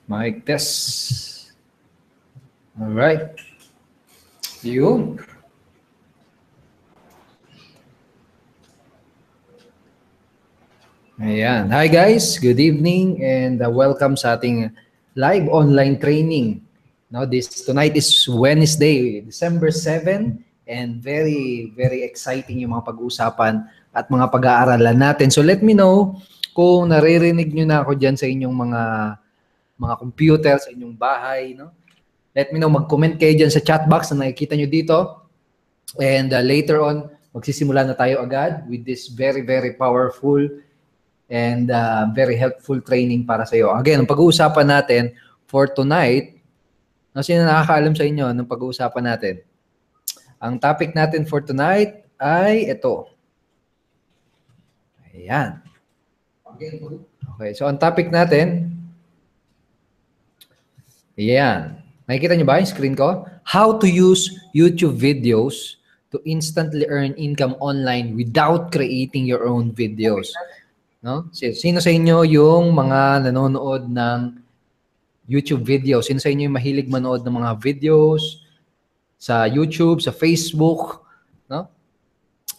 Mic test. Alright. Yun. Ayan. Hi guys, good evening and welcome sa ating live online training. Now tonight is Wednesday, December 7 and very exciting yung mga pag-uusapan at mga pag-aaralan natin. So let me know kung naririnig nyo na ako dyan sa inyong mga computer, sa inyong bahay, no? Let me know, mag-comment kayo dyan sa chat box na nakikita nyo dito. And later on, magsisimula na tayo agad with this very powerful and very helpful training para sa iyo. Again, ang pag-uusapan natin for tonight, sino nakakaalam sa inyo ng pag-uusapan natin? Ang topic natin for tonight ay ito. Ayan. Okay, so ang topic natin, ayan. Nakikita niyo ba yung screen ko? How to use YouTube videos to instantly earn income online without creating your own videos. No? Sino sa inyo yung mga nanonood ng YouTube videos? Sino sa inyo yung mahilig manood ng mga videos sa YouTube, sa Facebook, no?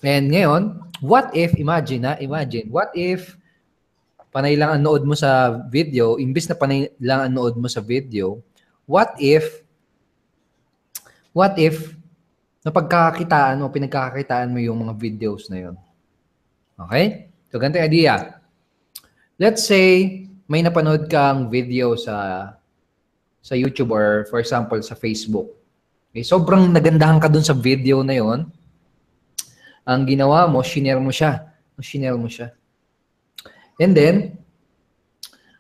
And ngayon, what if, imagine, what if panay lang ang nood mo sa video, imbis na panay lang ang nood mo sa video, what if napagkakakitaan mo, pinagkakakitaan mo yung mga videos na yun? Okay? So, ganito yung idea. Let's say, may napanood kang video sa YouTube or for example, sa Facebook. Okay? Sobrang nagandahan ka dun sa video na yun. Ang ginawa mo, shinare mo siya. And then,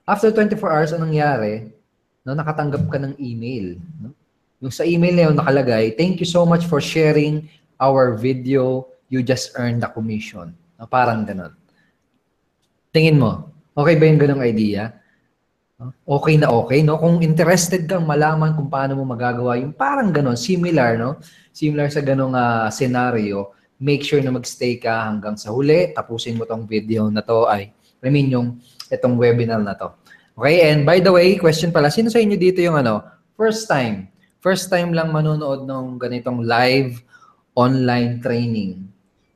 after 24 hours, anong nangyari? No, nakatanggap ka ng email. No? Yung sa email na yun nakalagay, thank you so much for sharing our video. You just earned the commission. No, parang ganun. Tingin mo, okay ba yung ganung idea? Okay na okay, no? Kung interested kang malaman kung paano mo magagawa yung parang ganun, similar, no? Similar sa ganung scenario, make sure na magstay ka hanggang sa huli, tapusin mo tong video na to itong webinar na to. Okay, and by the way, question pala, sino sa inyo dito yung first time lang manonood ng ganitong live online training?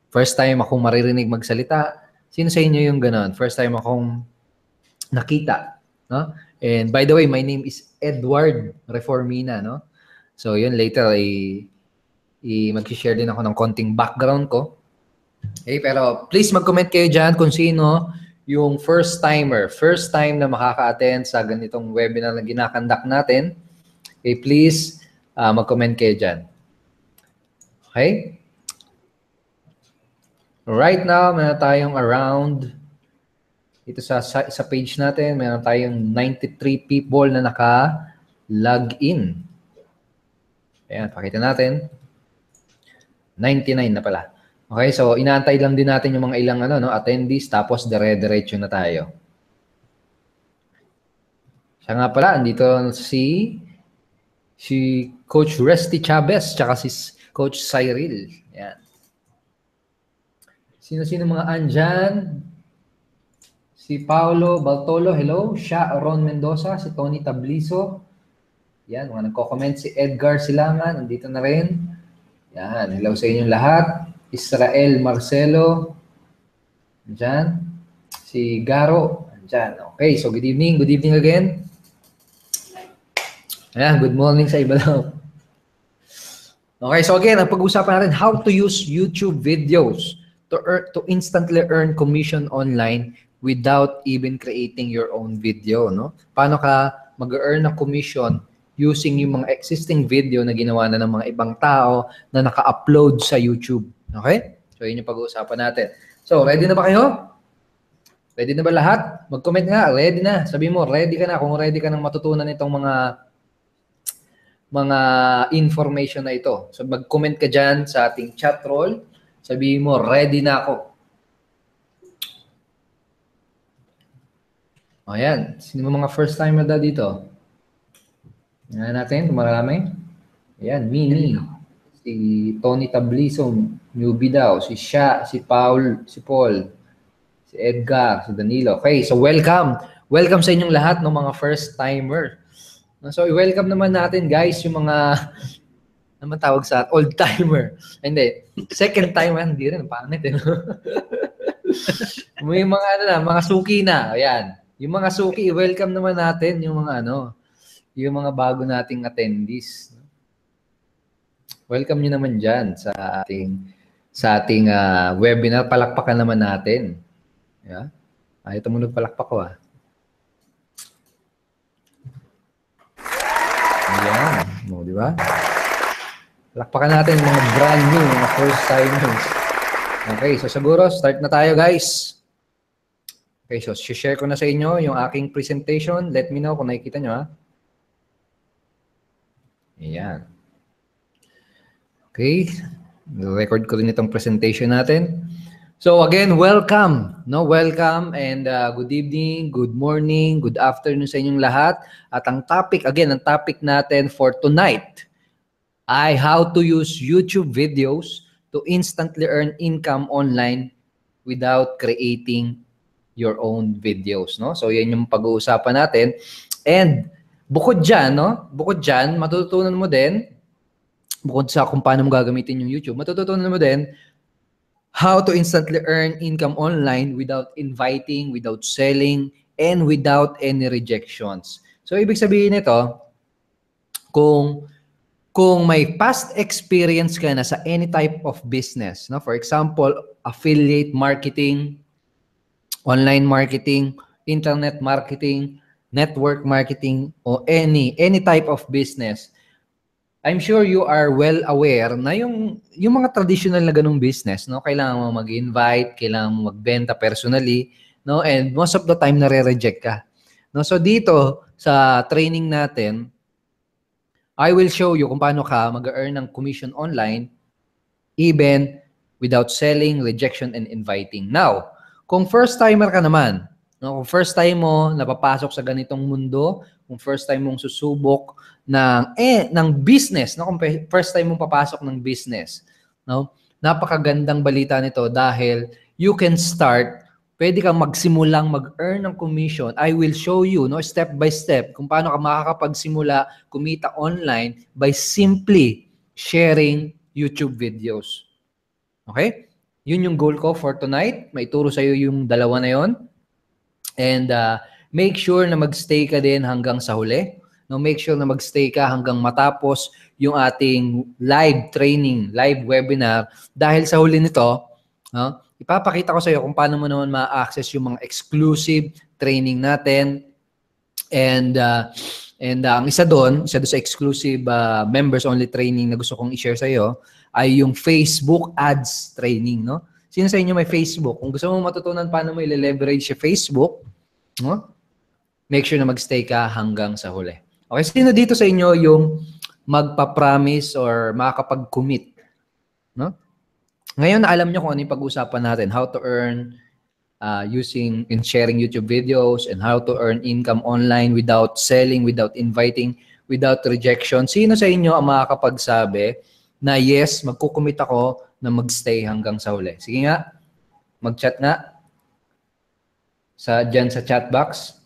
First time akong maririnig magsalita. Sino sa inyo yung ganon? First time akong nakita, no? And by the way, my name is Edward Reformina, no? So yun, later mag-share din ako ng konting background ko. Okay, pero please mag-comment kayo dyan kung sino yung first time na makaka-attend sa ganitong webinar na ginakandak natin. Okay, please mag-comment kayo dyan. Okay? Right now, meron tayong around, ito sa page natin, meron tayong 93 people na naka-log in. Ayan, pakita natin. 99 na pala. Okay, so inaantay lang din natin yung mga ilang attendees, tapos dire-diretso na tayo. Siya nga pala, andito si Coach Resty Chavez, tsaka si Coach Cyril. Ayan. Sino-sino mga andyan? Si Paulo Baltolo, hello. Ron Mendoza, si Tony Tabliso. Yan, mga nagko-comment. Si Edgar Silangan, andito na rin. Yan, hello sa inyong lahat. Israel Marcelo, andyan. Si Garo, andyan. Okay, so good evening again. Ayan, good morning sa iba daw. Okay, so again, ang pag-usapan natin, how to use YouTube videos to instantly earn commission online without even creating your own video, no? Paano ka mag-earn ng commission using yung mga existing video na ginawa na ng mga ibang tao na naka-upload sa YouTube. Okay? So, yun yung pag-uusapan natin. So, ready na ba kayo? Ready na ba lahat? Mag-comment nga, ready na. Sabi mo, ready ka na. Kung ready ka nang matutunan itong mga information na ito. So, mag-comment ka dyan sa ating chat roll. Sabi mo, ready na ako. Ayan. Sino mga first timer na dito? Yan natin, marami. Ayan, Mini. Si Tony Tabliso, newbie daw. Si Paul, si Edgar, si Danilo. Okay, so welcome. Welcome sa inyong lahat ng mga first timer. So, i-welcome naman natin, guys, yung mga naman tawag sa old-timer. Hindi. Second timer, hindi rin. Pangit, eh. May mga ano na, mga suki na. Ayan. Yung mga suki, i-welcome naman natin yung mga ano, yung mga bago nating attendees. Welcome nyo naman dyan sa ating webinar. Palakpakan naman natin. Yeah? Ito mo nagpalakpak ko, Ayan. Mo, di ba? Palakpakan natin mga brand new, mga first timers. Okay, so siguro, start na tayo, guys. Okay, so share ko na sa inyo yung aking presentation. Let me know kung nakikita nyo, Ayan. Okay. Record ko rin itong presentation natin. So again, welcome. Welcome and good evening, good morning, good afternoon sa inyong lahat. At ang topic natin for tonight ay how to use YouTube videos to instantly earn income online without creating your own videos, So yan yung pag-uusapan natin. And bukod dyan, matututunan mo din, bukod sa kung paano mo gagamitin yung YouTube, matututunan mo din how to instantly earn income online without inviting, without selling, and without any rejections. So, ibig sabihin nito, kung may past experience ka na sa any type of business, for example, affiliate marketing, online marketing, internet marketing, network marketing, or any type of business, I'm sure you are well aware na yung mga traditional na ganung business, kailangan mo mag-invite, kailangan mo magbenta personally, and most of the time nare-reject ka. So dito sa training natin, I will show you kung paano ka mag-earn ng commission online even without selling, rejection, and inviting. Now, kung first timer ka naman, kung first time mo napapasok sa ganitong mundo, kung first time mong susubok ng business, kung first time mong papasok ng business, napakagandang balita nito dahil you can start, pwede kang magsimulang mag-earn ng commission. I will show you step by step kung paano ka makakapagsimula kumita online by simply sharing YouTube videos. Okay? Yun yung goal ko for tonight. Maituro sa iyo yung dalawa na yon. And make sure na magstay ka din hanggang sa huli. Make sure na magstay ka hanggang matapos yung ating live training, live webinar. Dahil sa huli nito, ipapakita ko sa iyo kung paano mo naman ma-access yung mga exclusive training natin. And ang isa doon sa exclusive members only training na gusto kong i-share sa iyo ay yung Facebook ads training, Sino sa inyo may Facebook? Kung gusto mong matutunan paano mo i-leverage sa Facebook, make sure na magstay ka hanggang sa huli. Okay, sino dito sa inyo yung magpa-promise or makakapag-commit? Ngayon, alam nyo kung ano yung pag-usapan natin, how to earn using and sharing YouTube videos and how to earn income online without selling, without inviting, without rejection. Sino sa inyo ang makakapagsabi na yes, magkukumit ako na magstay hanggang sa huli? Sige nga, mag-chat nga dyan sa chat box.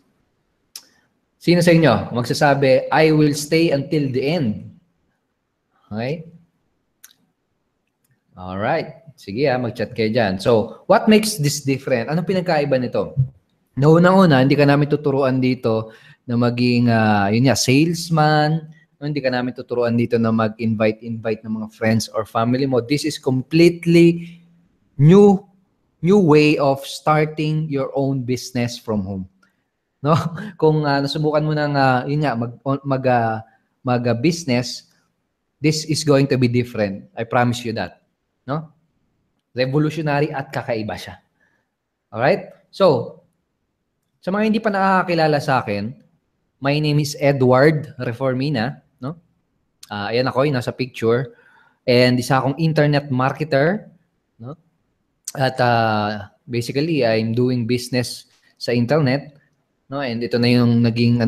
Sino sa inyo magsasabi, I will stay until the end? Okay? Alright. Sige mag-chat kayo dyan. So, what makes this different? Anong pinagkaiba nito? Una, hindi ka namin tuturuan dito na maging salesman. Hindi ka namin tuturuan dito na mag-invite ng mga friends or family mo. This is completely new way of starting your own business from home. Kung nasubukan mo ng mag-business, this is going to be different. I promise you that. Revolutionary at kakaiba siya. Alright? So, sa mga hindi pa nakakakilala sa akin, my name is Edward Reformina. Ayan ako, yung nasa picture. And isa akong internet marketer. At basically, I'm doing business sa internet. And ito na yung naging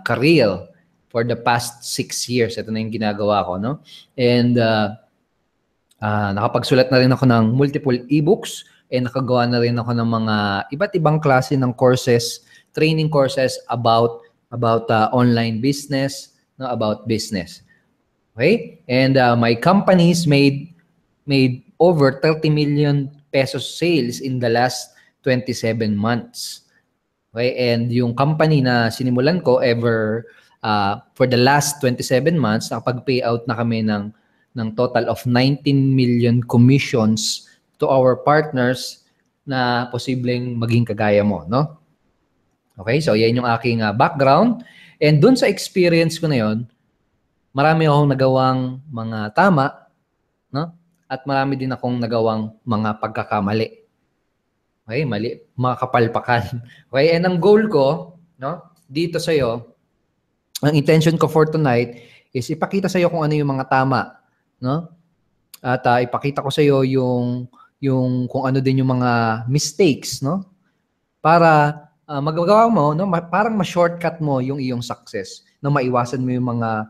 career for the past 6 years. Ito na yung ginagawa ko. And nakapagsulat na rin ako ng multiple ebooks and nakagawa na rin ako ng mga iba't ibang klase ng courses, training courses about about online business, no, about business. Okay? And my companies made over 30 million pesos sales in the last 27 months. Okay? And yung company na sinimulan ko for the last 27 months, nakapag-payout na kami ng total of 19 million commissions to our partners na posibleng maging kagaya mo, no? Okay? So, yan yung aking background. And dun sa experience ko na yon, marami akong nagawang mga tama, no? At marami din akong nagawang mga pagkakamali. Okay, mali, mga kapalpakan. Okay, and ang goal ko, no, dito sa iyo, ang intention ko for tonight is ipakita sa iyo kung ano yung mga tama, no? At ipakita ko sa iyo yung kung ano din yung mga mistakes, no? Para magagawa mo, no, parang ma-shortcut mo yung iyong success, no, maiwasan mo yung mga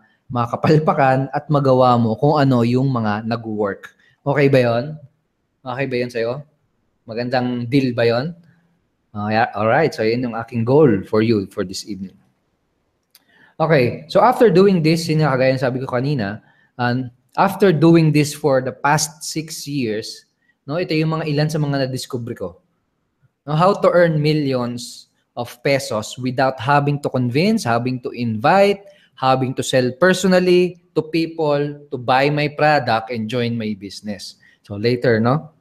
kapalpakan at magawa mo kung ano yung mga nag-work. Okay ba 'yon? Okay ba 'yon sa iyo? Magandang deal ba 'yon? Yeah, all right. So, yun yung aking goal for you for this evening. Okay. So, after doing this, yun yung kagaya sabi ko kanina, after doing this for the past 6 years, no, ito yung mga ilan sa mga na-discover ko. No, how to earn millions of pesos without having to convince, having to invite, having to sell personally to people to buy my product and join my business. So later, no?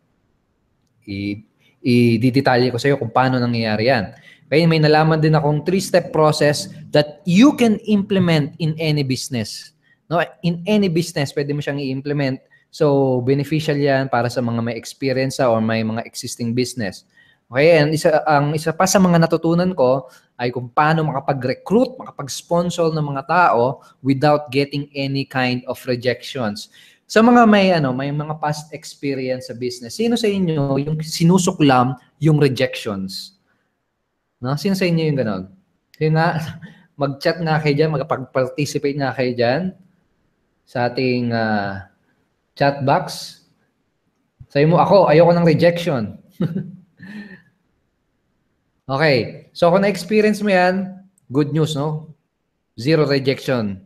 I-detalye ko sa iyo kung paano nangyayari yan. Kaya may nalaman din akong 3-step process that you can implement in any business. No, in any business, pwede mo siyang i-implement. So, beneficial yan para sa mga may experience or may mga existing business. Okay, and isa pa sa mga natutunan ko ay kung paano makapag-recruit, makapag-sponsor ng mga tao without getting any kind of rejections. Sa mga may mga past experience sa business, sino sa inyo yung sinusuklam yung rejections? No? Sino sa inyo yung gano'n? Sino nga, mag-chat nga kayo dyan, magpag-participate nga kayo dyan sa ating chat box. Sabi mo, ayoko ng rejection. Okay. So, kung na-experience mo yan, good news, no? Zero rejection.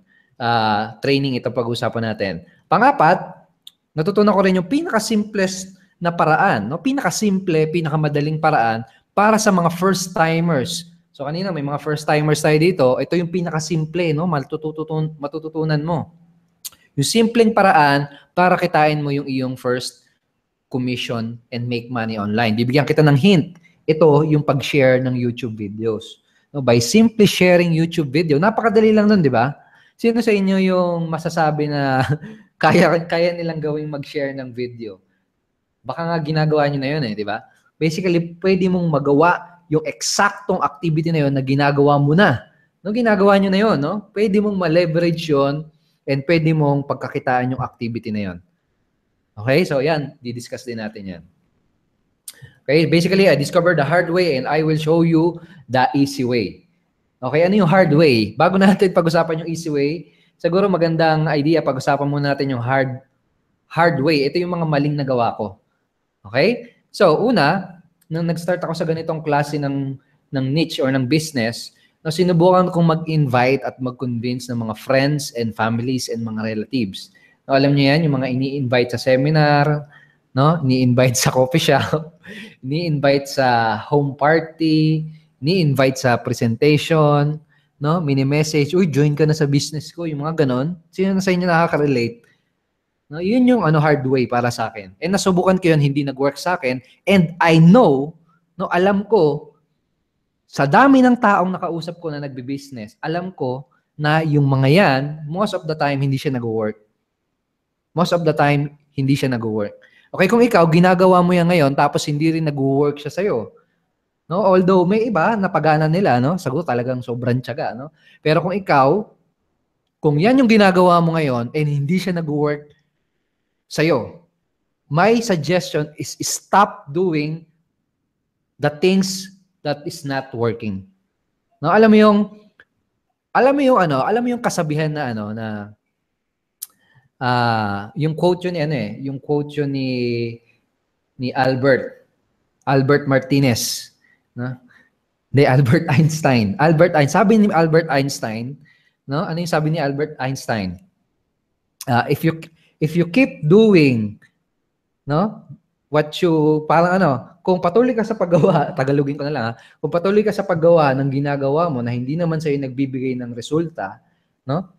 Training ito pag-usapan natin. Pang-apat, natutunan ko rin yung pinaka-simplest na paraan, no? Pinaka-simple, pinakamadaling paraan para sa mga first-timers. So, kanina may mga first-timers tayo dito. Ito yung pinaka-simple, no? Matututunan mo. Yung simpleng paraan para kitain mo yung iyong first commission and make money online. Bibigyan kita ng hint. Ito yung pag-share ng YouTube videos. No, by simply sharing YouTube video, napakadali lang nun, di ba? Sino sa inyo yung masasabi na kaya nilang gawing mag-share ng video? Baka nga ginagawa nyo na yun di ba? Basically, pwede mong magawa yung eksaktong activity na yun na ginagawa mo na. No, ginagawa nyo na yun, no? Pwede mong ma-leverage yun and pwede mong pagkakitaan yung activity na yun. Okay? So, yan. Didiscuss din natin yan. Okay, basically, I discovered the hard way and I will show you the easy way. Okay, ano yung hard way? Bago natin pag-usapan yung easy way, siguro magandang idea pag-usapan muna natin yung hard way. Ito yung mga maling nagawa ko. Okay? So, una, nung nag-start ako sa ganitong klase ng niche or ng business, no, sinubukan kong mag-invite at mag-convince ng mga friends and families and mga relatives. No, alam niyo yan, yung mga ini-invite sa seminar, no? Ni-invite sa coffee shop, ni-invite sa home party, ni-invite sa presentation, no? Mini-message, uy, join ka na sa business ko, yung mga ganon. Sino na sa inyo nakaka-relate? No, yun yung hard way para sa akin. And nasubukan ko yun, hindi nag-work sa akin. And I know, no, alam ko, sa dami ng taong nakausap ko na nagbi-business, alam ko na yung mga yan, most of the time, hindi siya nag-work. Most of the time, hindi siya nag-work. Okay, kung ikaw, ginagawa mo yan ngayon, tapos hindi rin nag-work siya sa'yo. No? Although, may iba, napagana nila, no? Sagot talagang sobrang tiyaga, no? Pero kung ikaw, kung yan yung ginagawa mo ngayon, and hindi siya nag-work sa'yo, my suggestion is stop doing the things that is not working. No? Alam mo yung kasabihan na, yung quote yun yung quote yun ni Albert Martinez, no? De Albert Einstein. Albert Einstein. Sabi ni Albert Einstein, no? Ano yung sabi ni Albert Einstein? If you keep doing, no? What you parang ano, kung patuloy ka sa paggawa, tagalogin ko na lang ha. Kung patuloy ka sa paggawa ng ginagawa mo na hindi naman sa'yo nagbibigay ng resulta, no?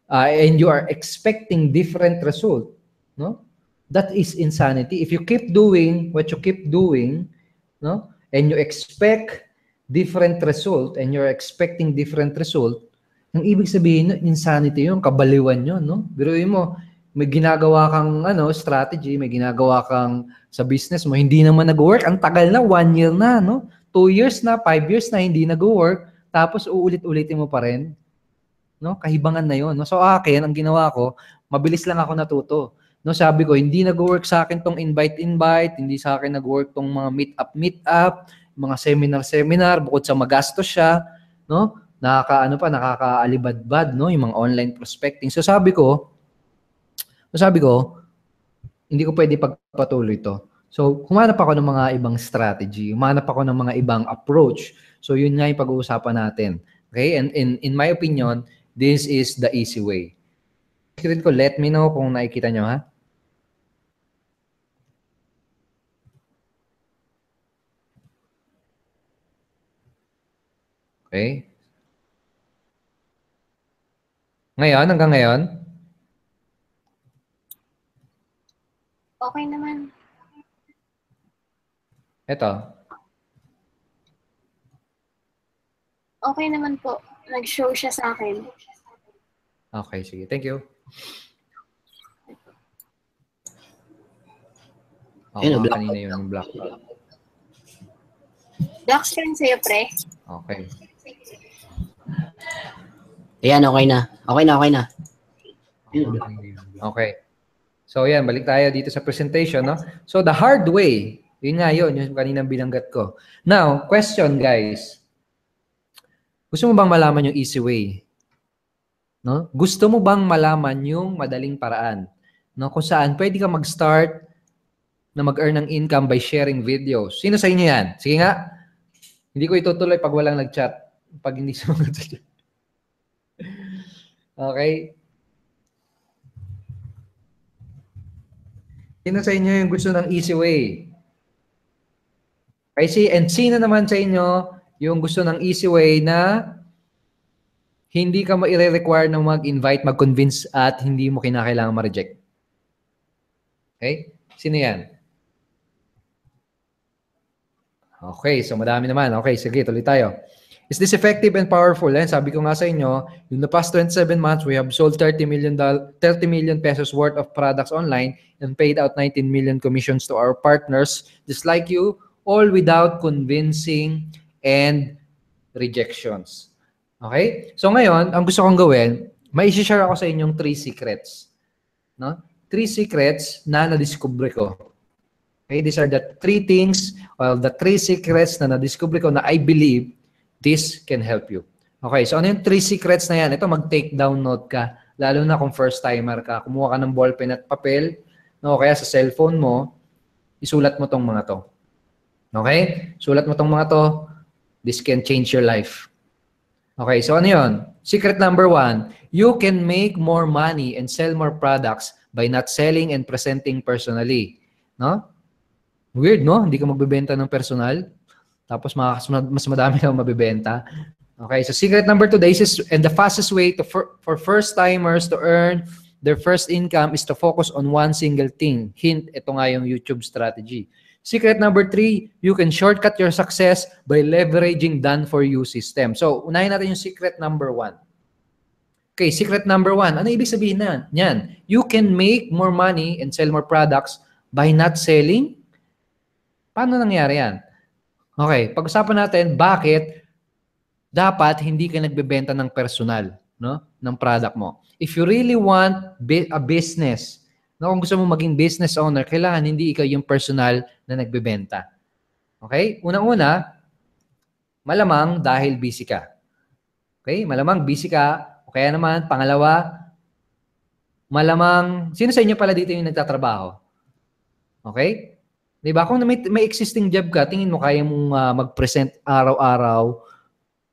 And you are expecting different result, no? That is insanity. If you keep doing what you keep doing, no? And you expect different result and you're expecting different result, ang ibig sabihin, insanity yun, kabaliwan yun, no? Biruin mo, may ginagawa kang strategy, may ginagawa kang sa business mo, hindi naman nag-work. Ang tagal na, 1 year na, no? 2 years na, 5 years na, hindi nag-work. Tapos uulit-ulitin mo pa rin. No? Kahibangan na yon. No? So akin, ang ginawa ko, mabilis lang ako natuto. No, sabi ko, hindi nag-work sa akin tong invite-invite, hindi sa akin nag-work tong mga meet-up, mga seminar-seminar, bukod sa magastos siya, no? Nakakaalibadbad, no? Yung mga online prospecting. So sabi ko, hindi ko pwede pagpatuloy to. So, humanap ako ng mga ibang strategy, humanap ako ng mga ibang approach. So, yun nga yung pag-uusapan natin. Okay? And in my opinion, this is the easy way. Screen ko, let me know kung nakikita nyo, ha? Okay? Ngayon, hanggang ngayon? Okay naman. Ito. Okay naman po. Nag-show siya sa akin. Okay, sige. Thank you. Ayun, black. Kanina yung black. Black screen sa'yo, pre. Okay. Ayan, okay na. Okay na. Okay. So, yan. Balik tayo dito sa presentation, no? So, the hard way. Yun nga yun. Yung kaninang binanggat ko. Now, question, guys. Gusto mo bang malaman yung easy way? No? Gusto mo bang malaman yung madaling paraan? No? Kung saan pwede ka mag-start na mag-earn ng income by sharing videos. Sino sa inyo yan? Sige nga. Hindi ko itutuloy pag walang nag-chat. Pag hindi sa mga chat. Okay? Sino sa inyo yung gusto ng easy way? Okay, and sino naman sa inyo yung gusto ng easy way na hindi ka ma-require ng mag-invite, mag-convince at hindi mo kinakailangan ma-reject? Okay? Sino yan? Okay, so madami naman. Okay, sige, tuloy tayo. Is this effective and powerful? Eh? Sabi ko nga sa inyo, in the past 27 months, we have sold 30 million pesos worth of products online and paid out 19 million commissions to our partners, just like you, all without convincing and rejections. Okay? So ngayon, ang gusto kong gawin, may share ako sa inyong 3 secrets. No? 3 secrets na nadiscover ko. Okay? These are the 3 things, or the 3 secrets na nadiscover ko na I believe this can help you. Okay, so ano yung 3 secrets na yan? Ito, mag-take down note ka. Lalo na kung first timer ka. Kumuha ka ng ballpen at papel, no? Kaya sa cellphone mo, isulat mo tong mga to. Okay? Sulat mo tong mga to. This can change your life. Okay, so ano yun? Secret number 1, you can make more money and sell more products by not selling and presenting personally. No? Weird, no? Hindi ka magbebenta ng personal. Tapos mas madami kang mabibenta. Okay, so secret number 2, and the fastest way for first-timers to earn their first income is to focus on one single thing. Hint, ito nga yung YouTube strategy. Secret number 3, you can shortcut your success by leveraging done-for-you system. So, unahin natin yung secret number 1. Okay, secret number 1. Ano ibig sabihin na? Yan. You can make more money and sell more products by not selling. Paano nangyari yan? Okay, pag-usapan natin bakit dapat hindi ka nagbebenta ng personal, no, ng product mo. If you really want a business, no, kung gusto mo maging business owner, kailangan hindi ikaw yung personal na nagbebenta. Okay? Unang-una, malamang dahil busy ka. Okay? Malamang busy ka. O kaya naman, pangalawa, malamang, sino sa inyo pala dito yung nagtatrabaho? Okay? 'Di ba? Kung may existing job ka, tingin mo kaya mong mag-present araw-araw,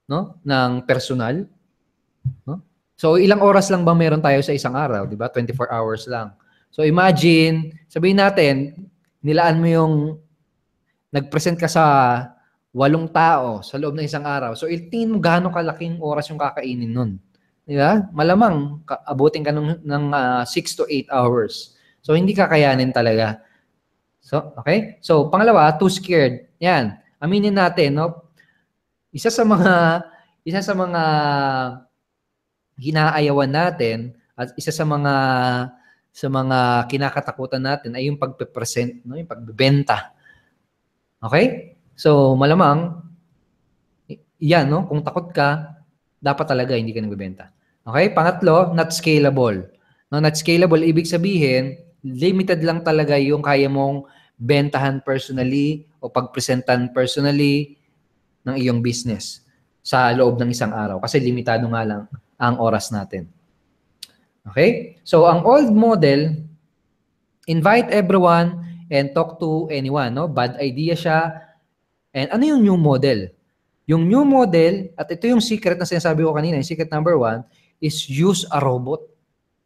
no, ng personal, no? So ilang oras lang ba meron tayo sa isang araw, 'di ba? 24 hours lang. So imagine, sabihin natin, nilaan mo yung nag-present ka sa 8 tao sa loob ng isang araw. So tingin mo gaano kalaking oras yung kakainin nun. 'Di ba? Malamang abutin ka ng 6 to 8 hours. So hindi kakayanin talaga. So, okay? So, pangalawa, too scared. Yan. Aminin natin, no? Isa sa mga ginaayawan natin at isa sa mga kinakatakutan natin ay yung pagpe-present, no? Yung pagbebenta. Okay? So, malamang yan, no? Kung takot ka, dapat talaga hindi ka nagbebenta. Okay? Pangatlo, not scalable. No, not scalable, ibig sabihin, limited lang talaga yung kaya mong bentahan personally o pagpresentan personally ng iyong business sa loob ng isang araw kasi limitado nga lang ang oras natin. Okay? So, ang old model, invite everyone and talk to anyone. No? Bad idea siya. And ano yung new model? Yung new model, at ito yung secret na sinasabi ko kanina, yung secret number 1, is use a robot.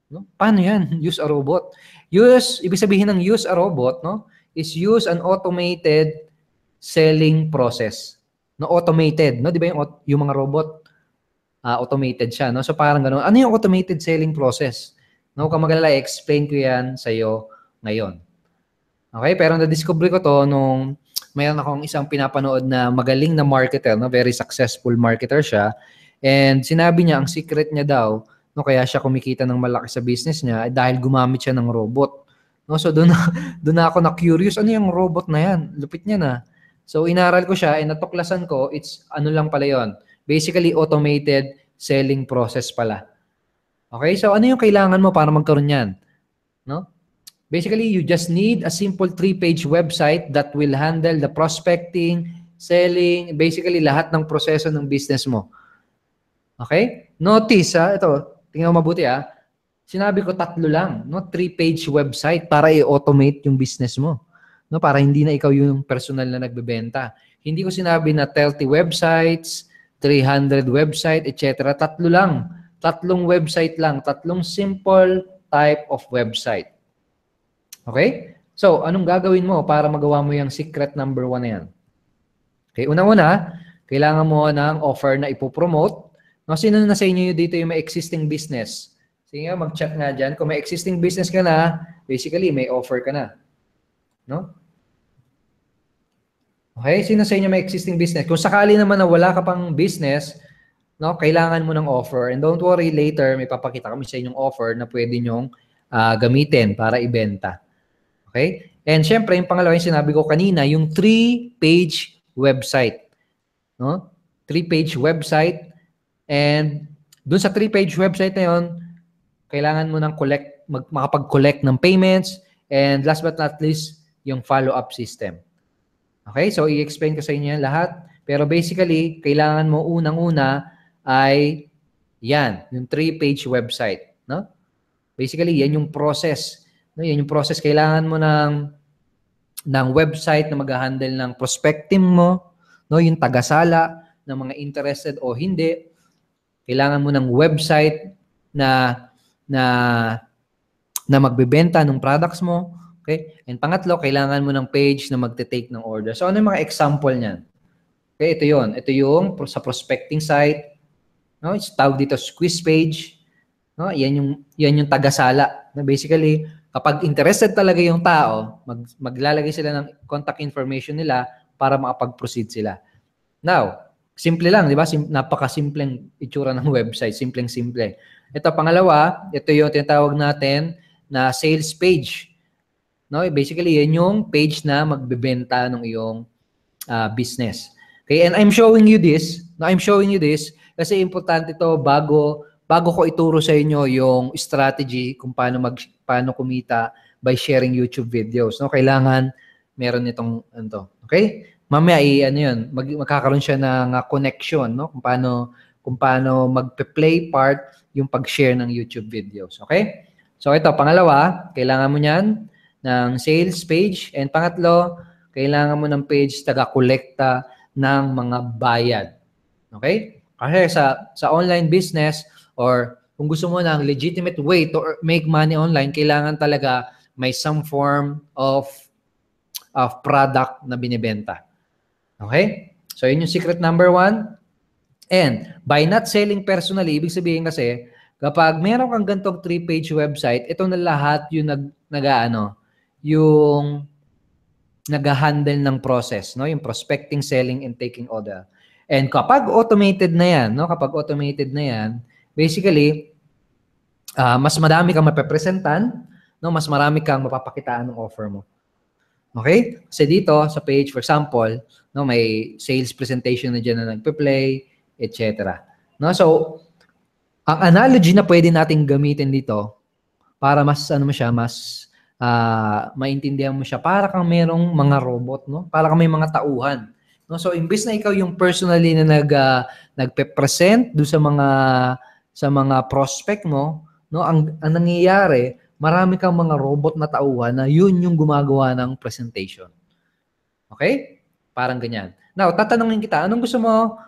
No? Paano yan? Use a robot. Ibig sabihin ng use a robot, no? Is use an automated selling process. No, automated, no? 'Di ba yung mga robot automated siya, no? So parang ganoon. Ano yung automated selling process? No, kung magalala, explain ko 'yan sa iyo ngayon. Okay? Pero na-discover ko 'to nung mayroon akong isang pinapanood na magaling na marketer, no? Very successful marketer siya. And sinabi niya ang secret niya daw, no, kaya siya kumikita ng malaki sa business niya dahil gumamit siya ng robot. No, so doon na ako na curious, ano yung robot na yan? Lupit niya na. So inaral ko siya and natuklasan ko, it's ano lang pala yon. Basically automated selling process pala. Okay? So ano yung kailangan mo para magkaroon niyan? No? Basically, you just need a simple 3-page website that will handle the prospecting, selling, basically lahat ng proseso ng business mo. Okay? Notice, ito, tingnan mo mabuti Sinabi ko 3 lang, no? 3-page website para i-automate yung business mo. No, para hindi na ikaw yung personal na nagbebenta. Hindi ko sinabi na 30 websites, 300 website, etc. 3 lang. 3 website lang, 3 simple type of website. Okay? So, anong gagawin mo para magawa mo yung secret number 1 na yan? Okay, una-una, kailangan mo ng offer na ipopromote. No, sino na sa inyo dito yung may existing business? Sige nga, mag-chat nga dyan. Kung may existing business ka na, basically, may offer ka na. No? Okay? Sino sa inyo may existing business? Kung sakali naman na wala ka pang business, no, kailangan mo ng offer. And don't worry, later, may papakita kami sa inyong offer na pwede nyong gamitin para ibenta. Okay? And syempre, yung pangalawa yung sinabi ko kanina, yung 3-page website. No? 3-page website. And dun sa 3-page website na yun, kailangan mo ng makapag-collect ng payments, and last but not least, yung follow-up system. Okay? So, i-explain ko sa inyo yan lahat. Pero basically, kailangan mo unang-una ay yan, yung 3-page website. No? Basically, yan yung process. No? Yan yung process. Kailangan mo ng website na mag-handle ng prospecting mo, no? Yung tagasala ng mga interested o hindi. Kailangan mo ng website na magbebenta ng products mo. Okay? And pangatlo, kailangan mo ng page na magte-take ng order. So, ano yung mga example niyan? Okay, ito yun. Ito yung sa prospecting site. No? It's tawag dito squeeze page. No? Yan yung tagasala. No? Basically, kapag interested talaga yung tao, maglalagay sila ng contact information nila para makapag-proceed sila. Now, simple lang, di ba? Napakasimpleng itsura ng website. Simpleng-simple. Ito, pangalawa, ito yung tinatawag natin na sales page. No? Basically, yan yung page na magbebenta ng iyong business. Okay, and I'm showing you this. No, I'm showing you this kasi importante ito bago ko ituro sa inyo yung strategy kung paano kumita by sharing YouTube videos. No, kailangan meron itong okay? Mamaya magkakaroon siya ng connection, no? Kung paano magpe-play part yung pag-share ng YouTube videos, okay? So ito, pangalawa, kailangan mo niyan ng sales page, and pangatlo, kailangan mo ng page taga-kolekta ng mga bayad. Okay? Kasi sa online business or kung gusto mo ng legitimate way to make money online, kailangan talaga may some form of product na binibenta. Okay? So, yun yung secret number 1. And by not selling personally, ibig sabihin kasi, kapag meron kang gantong 3-page website, ito na lahat yung yung nag-handle ng process, no? Yung prospecting, selling, and taking order. And kapag automated na yan, no? Kapag automated na yan, basically, mas marami kang mapepresentan, no? Mas marami kang mapapakitaan ng offer mo. Okay? Kasi dito, sa page, for example, no, may sales presentation na dyan na nagpe-play, etc. No? So, ang analogy na pwede nating gamitin dito para mas maintindihan mo siya, para kang merong mga robot, no? Para kang may mga tauhan. No? So, imbes na ikaw yung personally na nagpe-present do sa mga prospect mo, no? Ang nangyayari, marami kang mga robot na tauhan na yun yung gumagawa ng presentation. Okay? Parang ganyan. Now, tatanungin kita, anong gusto mo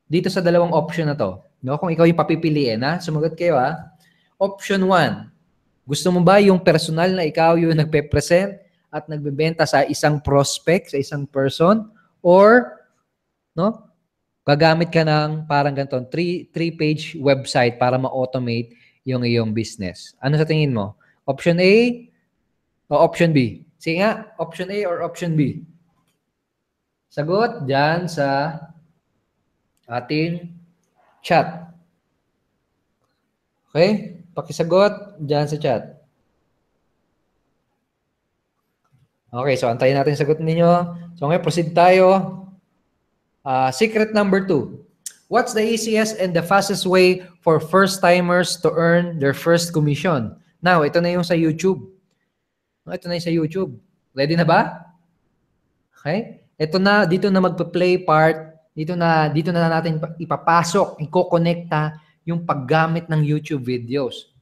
dito sa dalawang option na to? No? Kung ikaw yung papipiliin, ha? Sumagot kayo, ha? Option 1. Gusto mo ba yung personal na ikaw yung nagpe-present at nagbebenta sa isang prospect, sa isang person? Or, no, gagamit ka ng parang ganito, 3-page website para ma-automate yung iyong business. Ano sa tingin mo? Option A o option B? Sige nga, option A or option B? Sagot dyan sa ating chat. Okay? Pakisagot dyan sa chat. Okay, so antayin natin yung sagot ninyo. So ngayon, proceed tayo. Secret number 2. What's the easiest and the fastest way for first-timers to earn their first commission? Now, ito na yung sa YouTube. Ito na yung sa YouTube. Ready na ba? Okay? Ito na, dito na magpa-play part. Dito na natin ipapasok, i-connecta yung paggamit ng YouTube videos.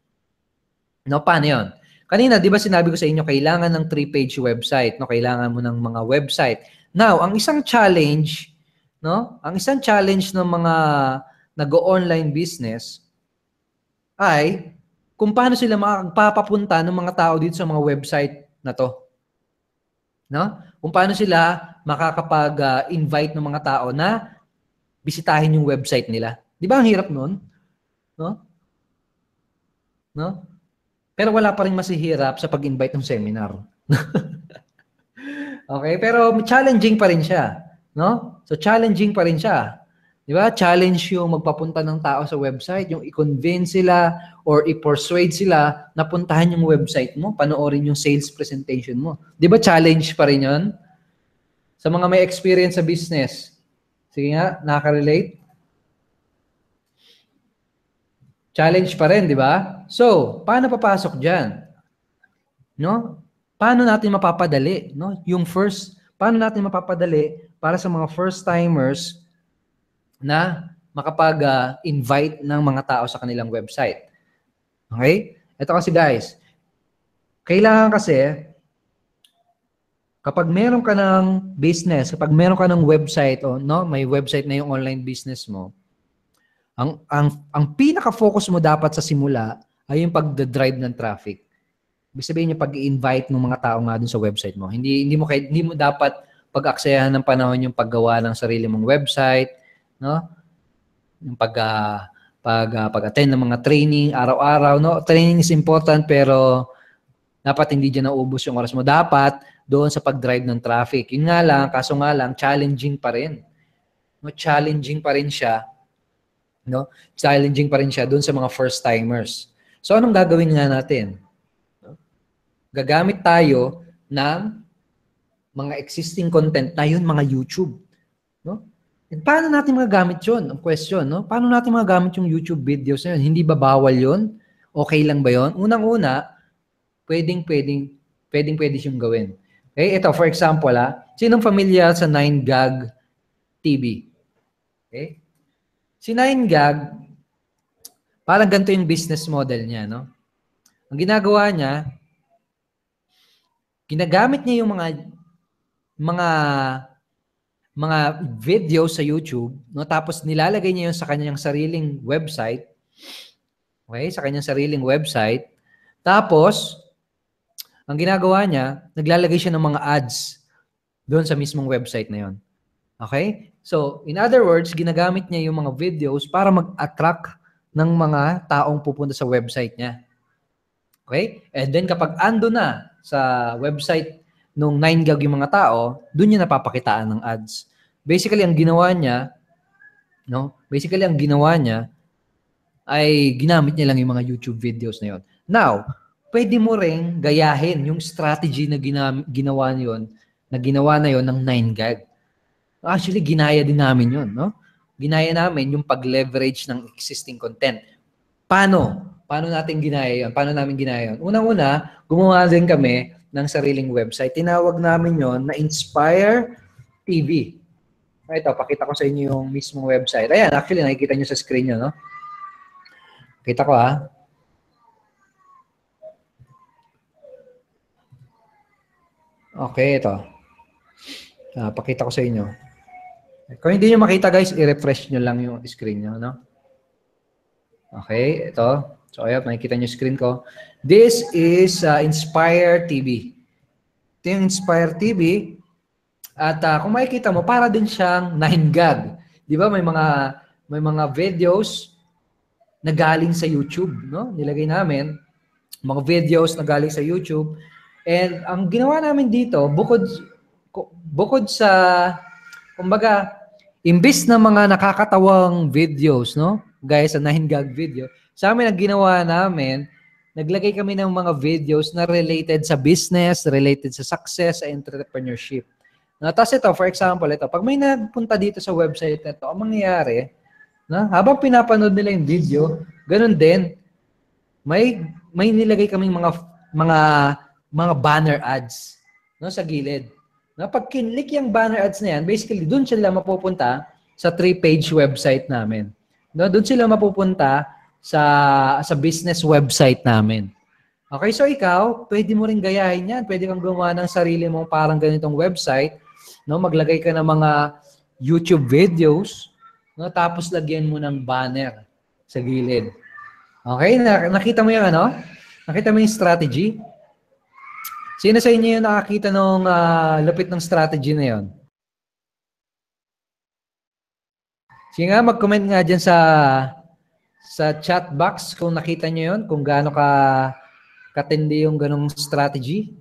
No, paano yun? Kanina, di ba sinabi ko sa inyo, kailangan ng 3-page website. No? Kailangan mo ng mga website. Now, ang isang challenge, no? Ang isang challenge ng mga nag-online business ay kung paano sila makakapapunta ng mga tao dito sa mga website na to. No? Kung paano sila makakapag-invite ng mga tao na bisitahin yung website nila. Di ba ang hirap nun? No? No? Pero wala pa rin masihirap sa pag-invite ng seminar. Okay? Pero challenging pa rin siya. No? So, challenging pa rin siya. Di ba? Challenge yung magpapunta ng tao sa website, yung i-convince sila or i-persuade sila na puntahan yung website mo, panoorin yung sales presentation mo. Di ba challenge pa rin yun? Sa mga may experience sa business. Sige nga, nakaka-relate? Challenge pa rin, di ba? So, paano papasok dyan? No? Paano natin mapapadali? No? Paano natin mapapadali para sa mga first-timers na makapag-invite ng mga tao sa kanilang website? Okay? Ito kasi guys, kailangan kasi, kapag meron ka ng business, kapag meron ka ng website, o no, may website na yung online business mo, ang pinaka-focus mo dapat sa simula ay yung pag-drive ng traffic. Ibig sabihin yung pag-i-invite ng mga tao nga dun sa website mo. Hindi mo dapat pag-aksayahan ng panahon yung paggawa ng sarili mong website, no? Yung pag-attend ng mga training araw-araw, no? Training is important pero dapat hindi diyan naubos yung oras mo. Dapat doon sa pag-drive ng traffic. Yun nga lang, kaso nga lang challenging pa rin. No, challenging pa rin siya. No? Challenging pa rin siya doon sa mga first-timers. So, anong gagawin nga natin? No? Gagamit tayo ng mga existing content na yun, mga YouTube. No? And paano natin magagamit yun? Ang question, no? Paano natin magagamit yung YouTube videos na yun? Hindi ba bawal yun? Okay lang ba yun? Unang-una, pwedeng siyang gawin. Okay? Ito, for example, sinong familiar sa 9gag TV? Okay? Si 9gag, parang ganito yung business model niya, no? Ang ginagawa niya, ginagamit niya yung mga mga mga video sa YouTube, no? Tapos nilalagay niya 'yon sa kanyang sariling website. Okay? Sa kanyang sariling website. Tapos ang ginagawa niya, naglalagay siya ng mga ads doon sa mismong website na 'yon. Okay? So, in other words, ginagamit niya yung mga videos para mag-attract ng mga taong pupunta sa website niya. Okay? And then kapag ando na sa website nung 9gag yung mga tao, doon niya napapakitaan ng ads. Basically, ang ginawa niya, no? Basically, ang ginawa niya ay ginamit niya lang yung mga YouTube videos na 'yon. Now, pwede mo ring gayahin yung strategy na ginawa niyon, na ginawa na 'yon ng 9gag. Actually, ginaya din namin 'yon, no? Ginaya namin yung pag-leverage ng existing content. Paano? Paano natin ginaya 'yon? Paano namin ginaya 'yon? Unang-una, gumawa din kami ng sariling website. Tinawag namin 'yon na Inspire TV. Ito, pakita ko sa inyo yung mismong website. Ayan, actually, nakikita nyo sa screen nyo, no? Kita ko, ha? Okay, ito. Pakita ko sa inyo. Kung hindi nyo makita, guys, i-refresh nyo lang yung screen nyo, no? Okay, ito. So, ayan, makikita nyo yung screen ko. This is Inspire TV. Ito yung Inspire TV. At kung makikita mo, para din siyang 9gag. Di ba, may mga videos na galing sa YouTube, no? Nilagay namin mga videos na galing sa YouTube. And ang ginawa namin dito, bukod sa, kumbaga, imbis na mga nakakatawang videos, no? Gaya sa 9gag video, sa amin ang ginawa namin, naglagay kami ng mga videos na related sa business, related sa success, sa entrepreneurship. Tapos ito, for example, ito, pag may nagpunta dito sa website na ito, ang mangyayari, na habang pinapanood nila yung video, ganun din, may nilagay kaming mga banner ads, no, sa gilid. No, pag kinlik yung banner ads na yan, basically doon sila mapupunta sa 3-page website namin. No, doon sila mapupunta sa business website namin. Okay, so ikaw, pwede mo ring gayahin yan. Pwede kang gumawa ng sarili mong parang ganitong website, no, maglagay ka ng mga YouTube videos, no, tapos lagyan mo ng banner sa gilid. Okay, nakita mo yung ano? Nakita mo yung strategy? Sino sa inyo yung nakakita nung lupit ng strategy na yon? Sige nga, mag-comment nga dyan sa chat box kung nakita nyo yon, kung gaano katindi yung ganong strategy.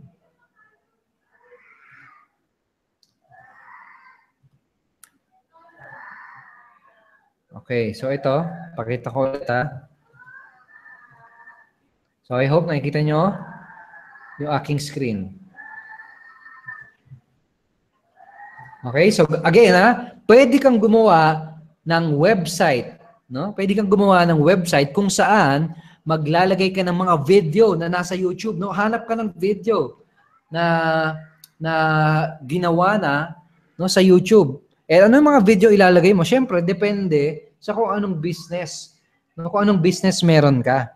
Okay, so ito, pakita ko ulit, ha. So I hope nakikita nyo yung aking screen. Okay, so again, ha, pwede kang gumawa ng website, no? Pwede kang gumawa ng website kung saan maglalagay ka ng mga video na nasa YouTube, no? Hanap ka ng video na ginawa na, no, sa YouTube. Eh ano yung mga video ilalagay mo? Syempre, depende sa kung anong business, no? Kung anong business meron ka.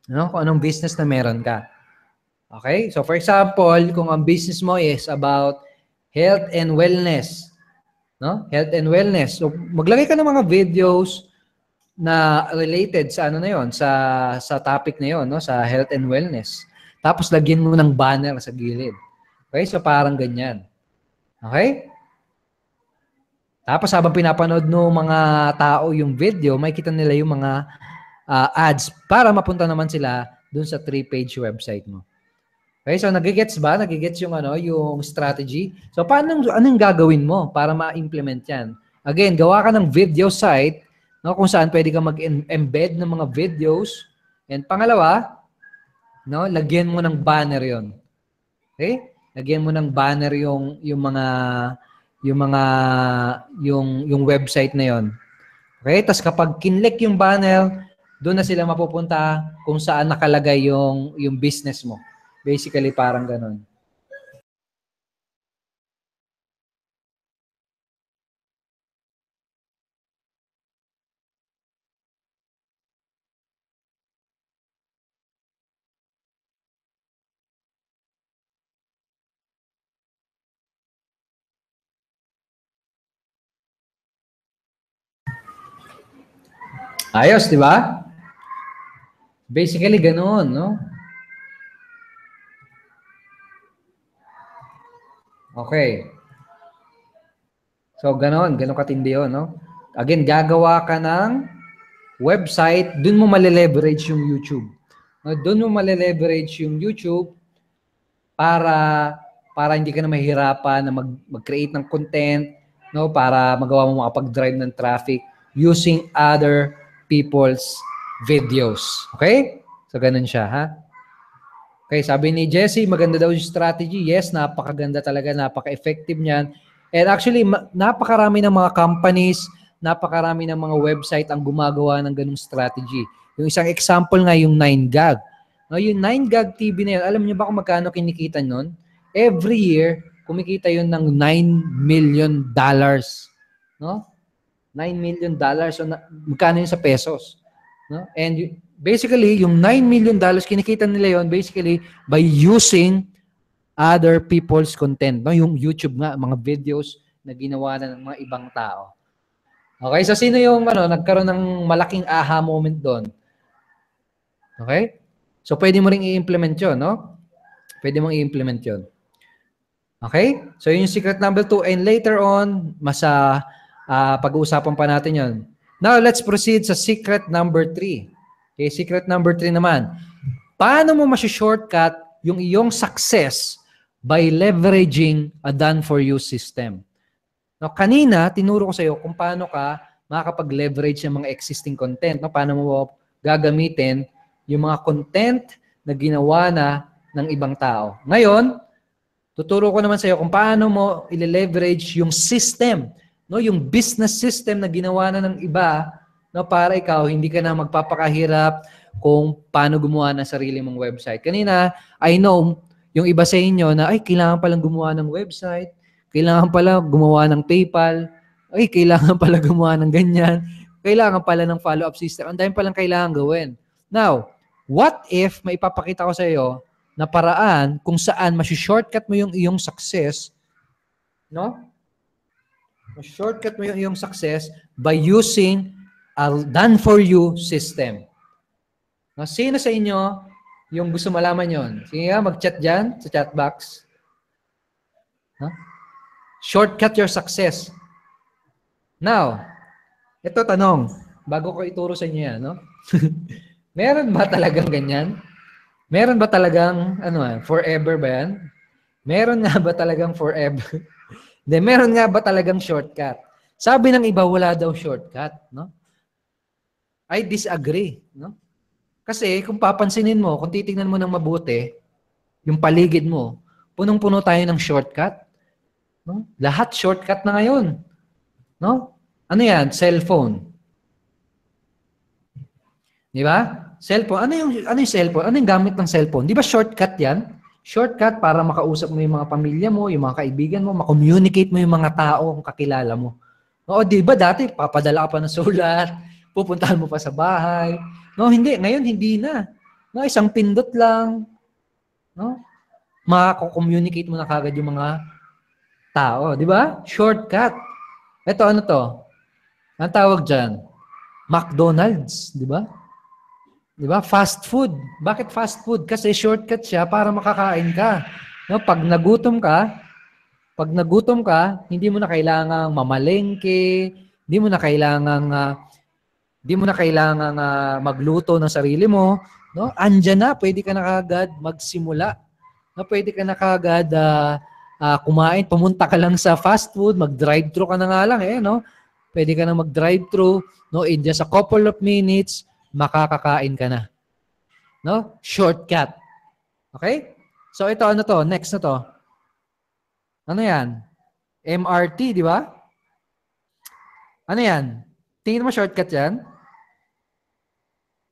No? Kung anong business na meron ka. Okay? So for example, kung ang business mo is about health and wellness, no? Health and wellness. So maglagay ka ng mga videos na related sa ano na 'yon, sa topic na 'yon, no? Sa health and wellness. Tapos lagyan mo ng banner sa gilid. Okay? So parang ganyan. Okay? Tapos habang pinapanood ng mga tao yung video, makikita nila yung mga ads para mapunta naman sila dun sa 3-page website mo. Okay, so nagigets ba? Nagigets yung yung strategy? So anong gagawin mo para ma-implement 'yan? Again, gawa ka ng video site, no, kung saan pwede kang mag-embed ng mga videos. And pangalawa, no, lagyan mo ng banner 'yon. Okay? Lagyan mo ng banner yung website na 'yon. Okay? Tapos kapag kinlik yung banner, doon na sila mapupunta kung saan nakalagay yung business mo. Basically, parang ganun. Ayos, di ba? Basically, ganoon, no? Okay. So, ganoon katindi yun, no? Again, gagawa ka ng website, dun mo mali-leverage yung YouTube. No, dun mo mali-leverage yung YouTube para hindi ka na mahihirapan na mag-create ng content, no, para magawa mo makapag-drive ng traffic using other people's videos. Okay? So, ganun siya, ha? Okay, sabi ni Jesse, maganda daw yung strategy. Yes, napakaganda talaga, napaka-effective niyan. And actually, napakarami ng mga companies, napakarami ng mga website ang gumagawa ng ganung strategy. Yung isang example nga, yung 9gag. No, yung 9gag TV na yun, alam niyo ba kung magkano kinikita nun? Every year, kumikita yun ng $9 million. No? $9 million. So, magkano yun sa pesos? No? And basically, yung $9 million, kinikita nila yon basically by using other people's content. No? Yung YouTube nga, mga videos na ginawa na ng mga ibang tao. Okay, so sino yung nagkaroon ng malaking aha moment doon? Okay? So pwede mo ring i-implement yun, no? Pwede mong i-implement yun. Okay? So yun yung secret number 2. And later on, pag-uusapan pa natin yun. Now, let's proceed sa secret number 3. Okay, secret number 3 naman. Paano mo shortcut yung iyong success by leveraging a done-for-you system? Now, kanina, tinuro ko sa iyo kung paano ka makakapag-leverage ng mga existing content. No? Paano mo gagamitin yung mga content na ginawa na ng ibang tao. Ngayon, tuturo ko naman sa iyo kung paano mo i-leverage yung system, no, yung business system na ginawa na ng iba, no, para ikaw hindi ka na magpapakahirap kung paano gumawa ng sarili mong website. Kanina, I know yung iba sa inyo na ay kailangan palang gumawa ng website, kailangan pala gumawa ng PayPal, ay kailangan pala gumawa ng ganyan, kailangan pala ng follow-up system. Ang dami palang kailangan gawin. Now, what if maipapakita ko sa iyo na paraan kung saan shortcut mo yung iyong success, no? Shortcut mo yung iyong success by using a done-for-you system. No? Sino sa inyo yung gusto malaman yon? Sige nga, mag-chat dyan sa chat box. No? Shortcut your success. Now, ito tanong, bago ko ituro sa inyo yan, no? Meron ba talagang ganyan? Meron ba talagang, forever ba yan? Meron nga ba talagang forever? Hindi, meron nga ba talagang shortcut? Sabi ng iba, wala daw shortcut, no? I disagree, no? Kasi kung papansinin mo, kung titingnan mo ng mabuti, yung paligid mo, punong-puno tayo ng shortcut. No? Lahat shortcut na ngayon. No? Ano yan? Cellphone. Di ba? Cellphone. Ano yung cellphone? Ano yung gamit ng cellphone? Di ba shortcut yan? Shortcut para makausap mo yung mga pamilya mo, yung mga kaibigan mo, makommunicate mo yung mga tao kung kakilala mo. Oo, di ba dati, papadala ka pa ng sulat, pupuntahan mo pa sa bahay. No, hindi. Ngayon, hindi na. No, isang pindot lang. No? Makakommunicate mo na kagad yung mga tao. Di ba? Shortcut. Ito, ano to? Ang tawag dyan? McDonald's. Di ba? Di ba? Fast food. Bakit fast food? Kasi shortcut siya para makakain ka. No, pag nagutom ka, hindi mo na kailangang mamalengke, hindi mo na kailangang magluto ng sarili mo, no? Andiyan na, pwede ka na kagad magsimula. No, pwede ka na kagad kumain, pumunta ka lang sa fast food, mag-drive-thru ka na nga lang no? Pwede ka na mag-drive-thru, no? In just a couple of minutes, makakakain ka na. No? Shortcut. Okay? So ito, ano to? Next na to. Ano yan? MRT, di ba? Ano yan? Tingin mo shortcut yan?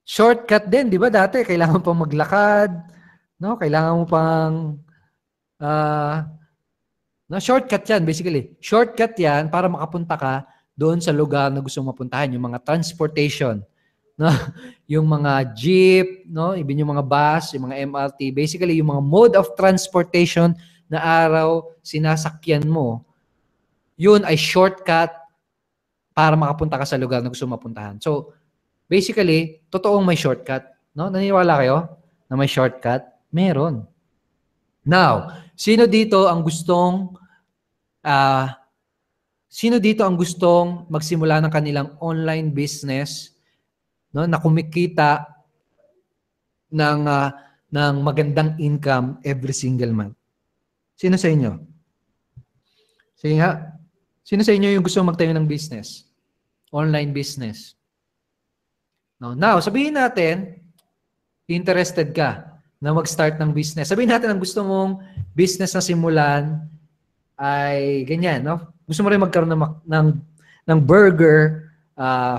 Shortcut din, di ba? Dati, kailangan pang maglakad. No? Kailangan mo pang... no? Shortcut yan, basically. Shortcut yan para makapunta ka doon sa lugar na gusto mong mapuntahan. Yung mga transportation. No? Yung mga jeep, no? Even yung mga bus, yung mga MRT, basically yung mga mode of transportation na araw sinasakyan mo, yun ay shortcut para makapunta ka sa lugar na gusto mapuntahan. So, Basically, totoong may shortcut. No? Naniniwala kayo na may shortcut? Meron. Now, sino dito ang gustong magsimula ng kanilang online business, no, na kumikita ng magandang income every single month? Sino sa inyo? Sige nga. Sino sa inyo yung gusto magtayo ng business? Online business. No? Now, sabihin natin, interested ka na mag-start ng business. Sabihin natin ang gusto mong business na simulan ay ganyan, no? Gusto mo rin magkaroon ng burger,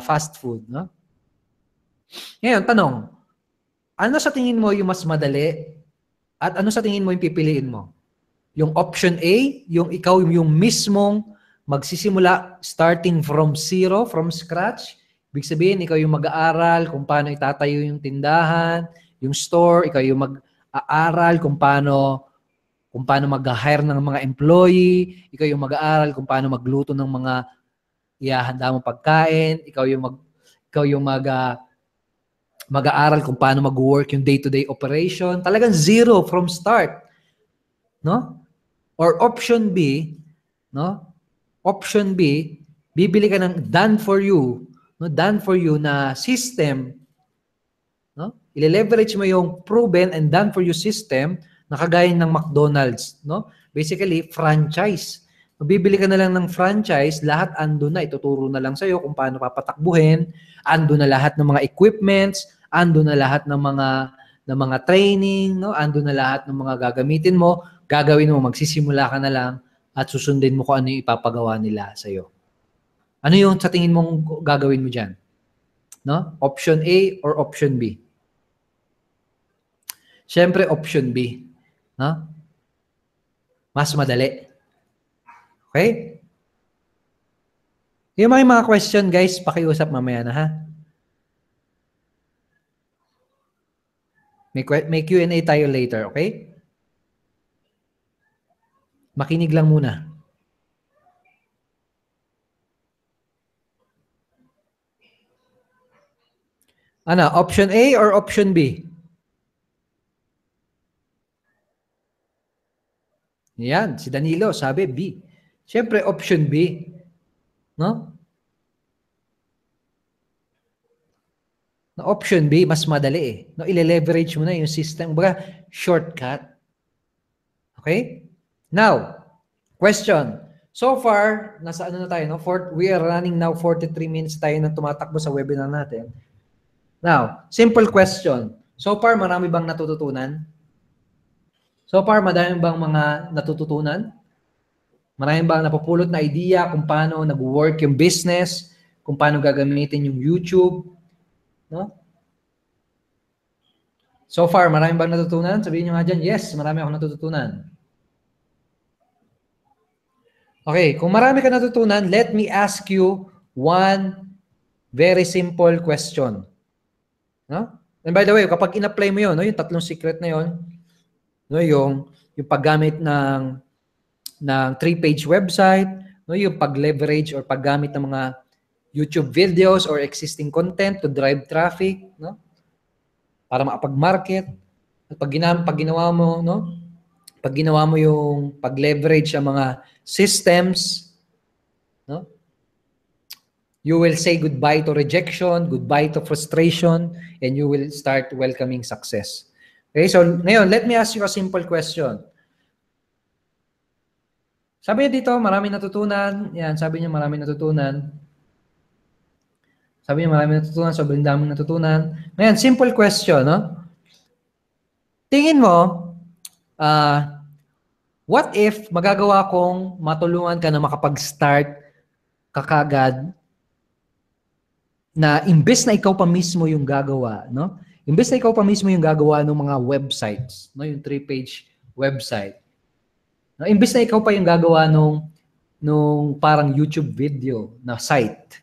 fast food, no? Ngayon, tanong, ano sa tingin mo yung mas madali at ano sa tingin mo yung pipiliin mo? Yung option A, yung ikaw yung mismong magsisimula starting from zero, from scratch. Ibig sabihin, ikaw yung mag-aaral kung paano itatayo yung tindahan, yung store, ikaw yung mag-aaral kung paano mag-hire ng mga employee, ikaw yung mag-aaral kung paano magluto ng mga ihahanda mong pagkain, ikaw yung mag-aaral kung paano mag-work yung day-to-day operation. Talagang zero from start. No? Or option B, no? Option B, bibili ka ng done for you, no? Done for you na system, no? I-leverage mo yung proven and done for you system na kagaya ng McDonald's, no? Basically, franchise. Bibili ka na lang ng franchise, lahat ando na, ituturo na lang sa'yo kung paano papatakbuhin, ando na lahat ng mga equipments, ando na lahat ng mga training, no? Ando na lahat ng mga gagamitin mo, gagawin mo, magsisimula ka na lang at susundin mo kung ano yung ipapagawa nila sa'yo. Ano yung sa tingin mong gagawin mo dyan? No? Option A or option B? Siyempre, option B. No? Mas madali. Okay? Yung mga question, guys, pakiusap mamaya na, ha? May Q&A tayo later, okay? Makinig lang muna. Ano, option A or option B? Yan, si Danilo sabi B. Siyempre, option B. No? Na option B, mas madali eh. No, ile-leverage mo na yung system. Baga, shortcut. Okay? Now, question. So far, nasa ano na tayo, no? We are running now 43 minutes tayo na tumatakbo sa webinar natin. Now, simple question. So far, marami bang natututunan? So far, madami bang mga natututunan? Marami bang napupulot na idea kung paano nag-work yung business, kung paano gagamitin yung YouTube? No? So far, marami bang natutunan? Sabihin nyo nga dyan, yes, marami akong natututunan. Okay, kung marami ka natutunan, let me ask you one very simple question. No? And by the way, kapag in-apply mo yun, no, yung 3 secret na yun, no, yung paggamit ng 3-page website, no, yung pag-leverage or paggamit ng mga YouTube videos or existing content to drive traffic, no, para makapag-market. At pag ginawa mo, no, pag ginawa mo yung pag-leverage ang mga systems, no, you will say goodbye to rejection, goodbye to frustration, and you will start welcoming success. Okay, so ngayon, let me ask you a simple question. Sabi niya dito, marami natutunan. Yan, sabi niya marami natutunan. Sabi niya marami natutunan, sobrang daming natutunan. Ngayon, simple question, no? Tingin mo, what if magagawa kong matulungan ka na makapag-start kakagad na imbes na ikaw pa mismo yung gagawa, no? Imbes na ikaw pa mismo yung gagawa ng mga websites, no? Yung 3-page website. No? Imbes na ikaw pa yung gagawa nung parang YouTube video na site,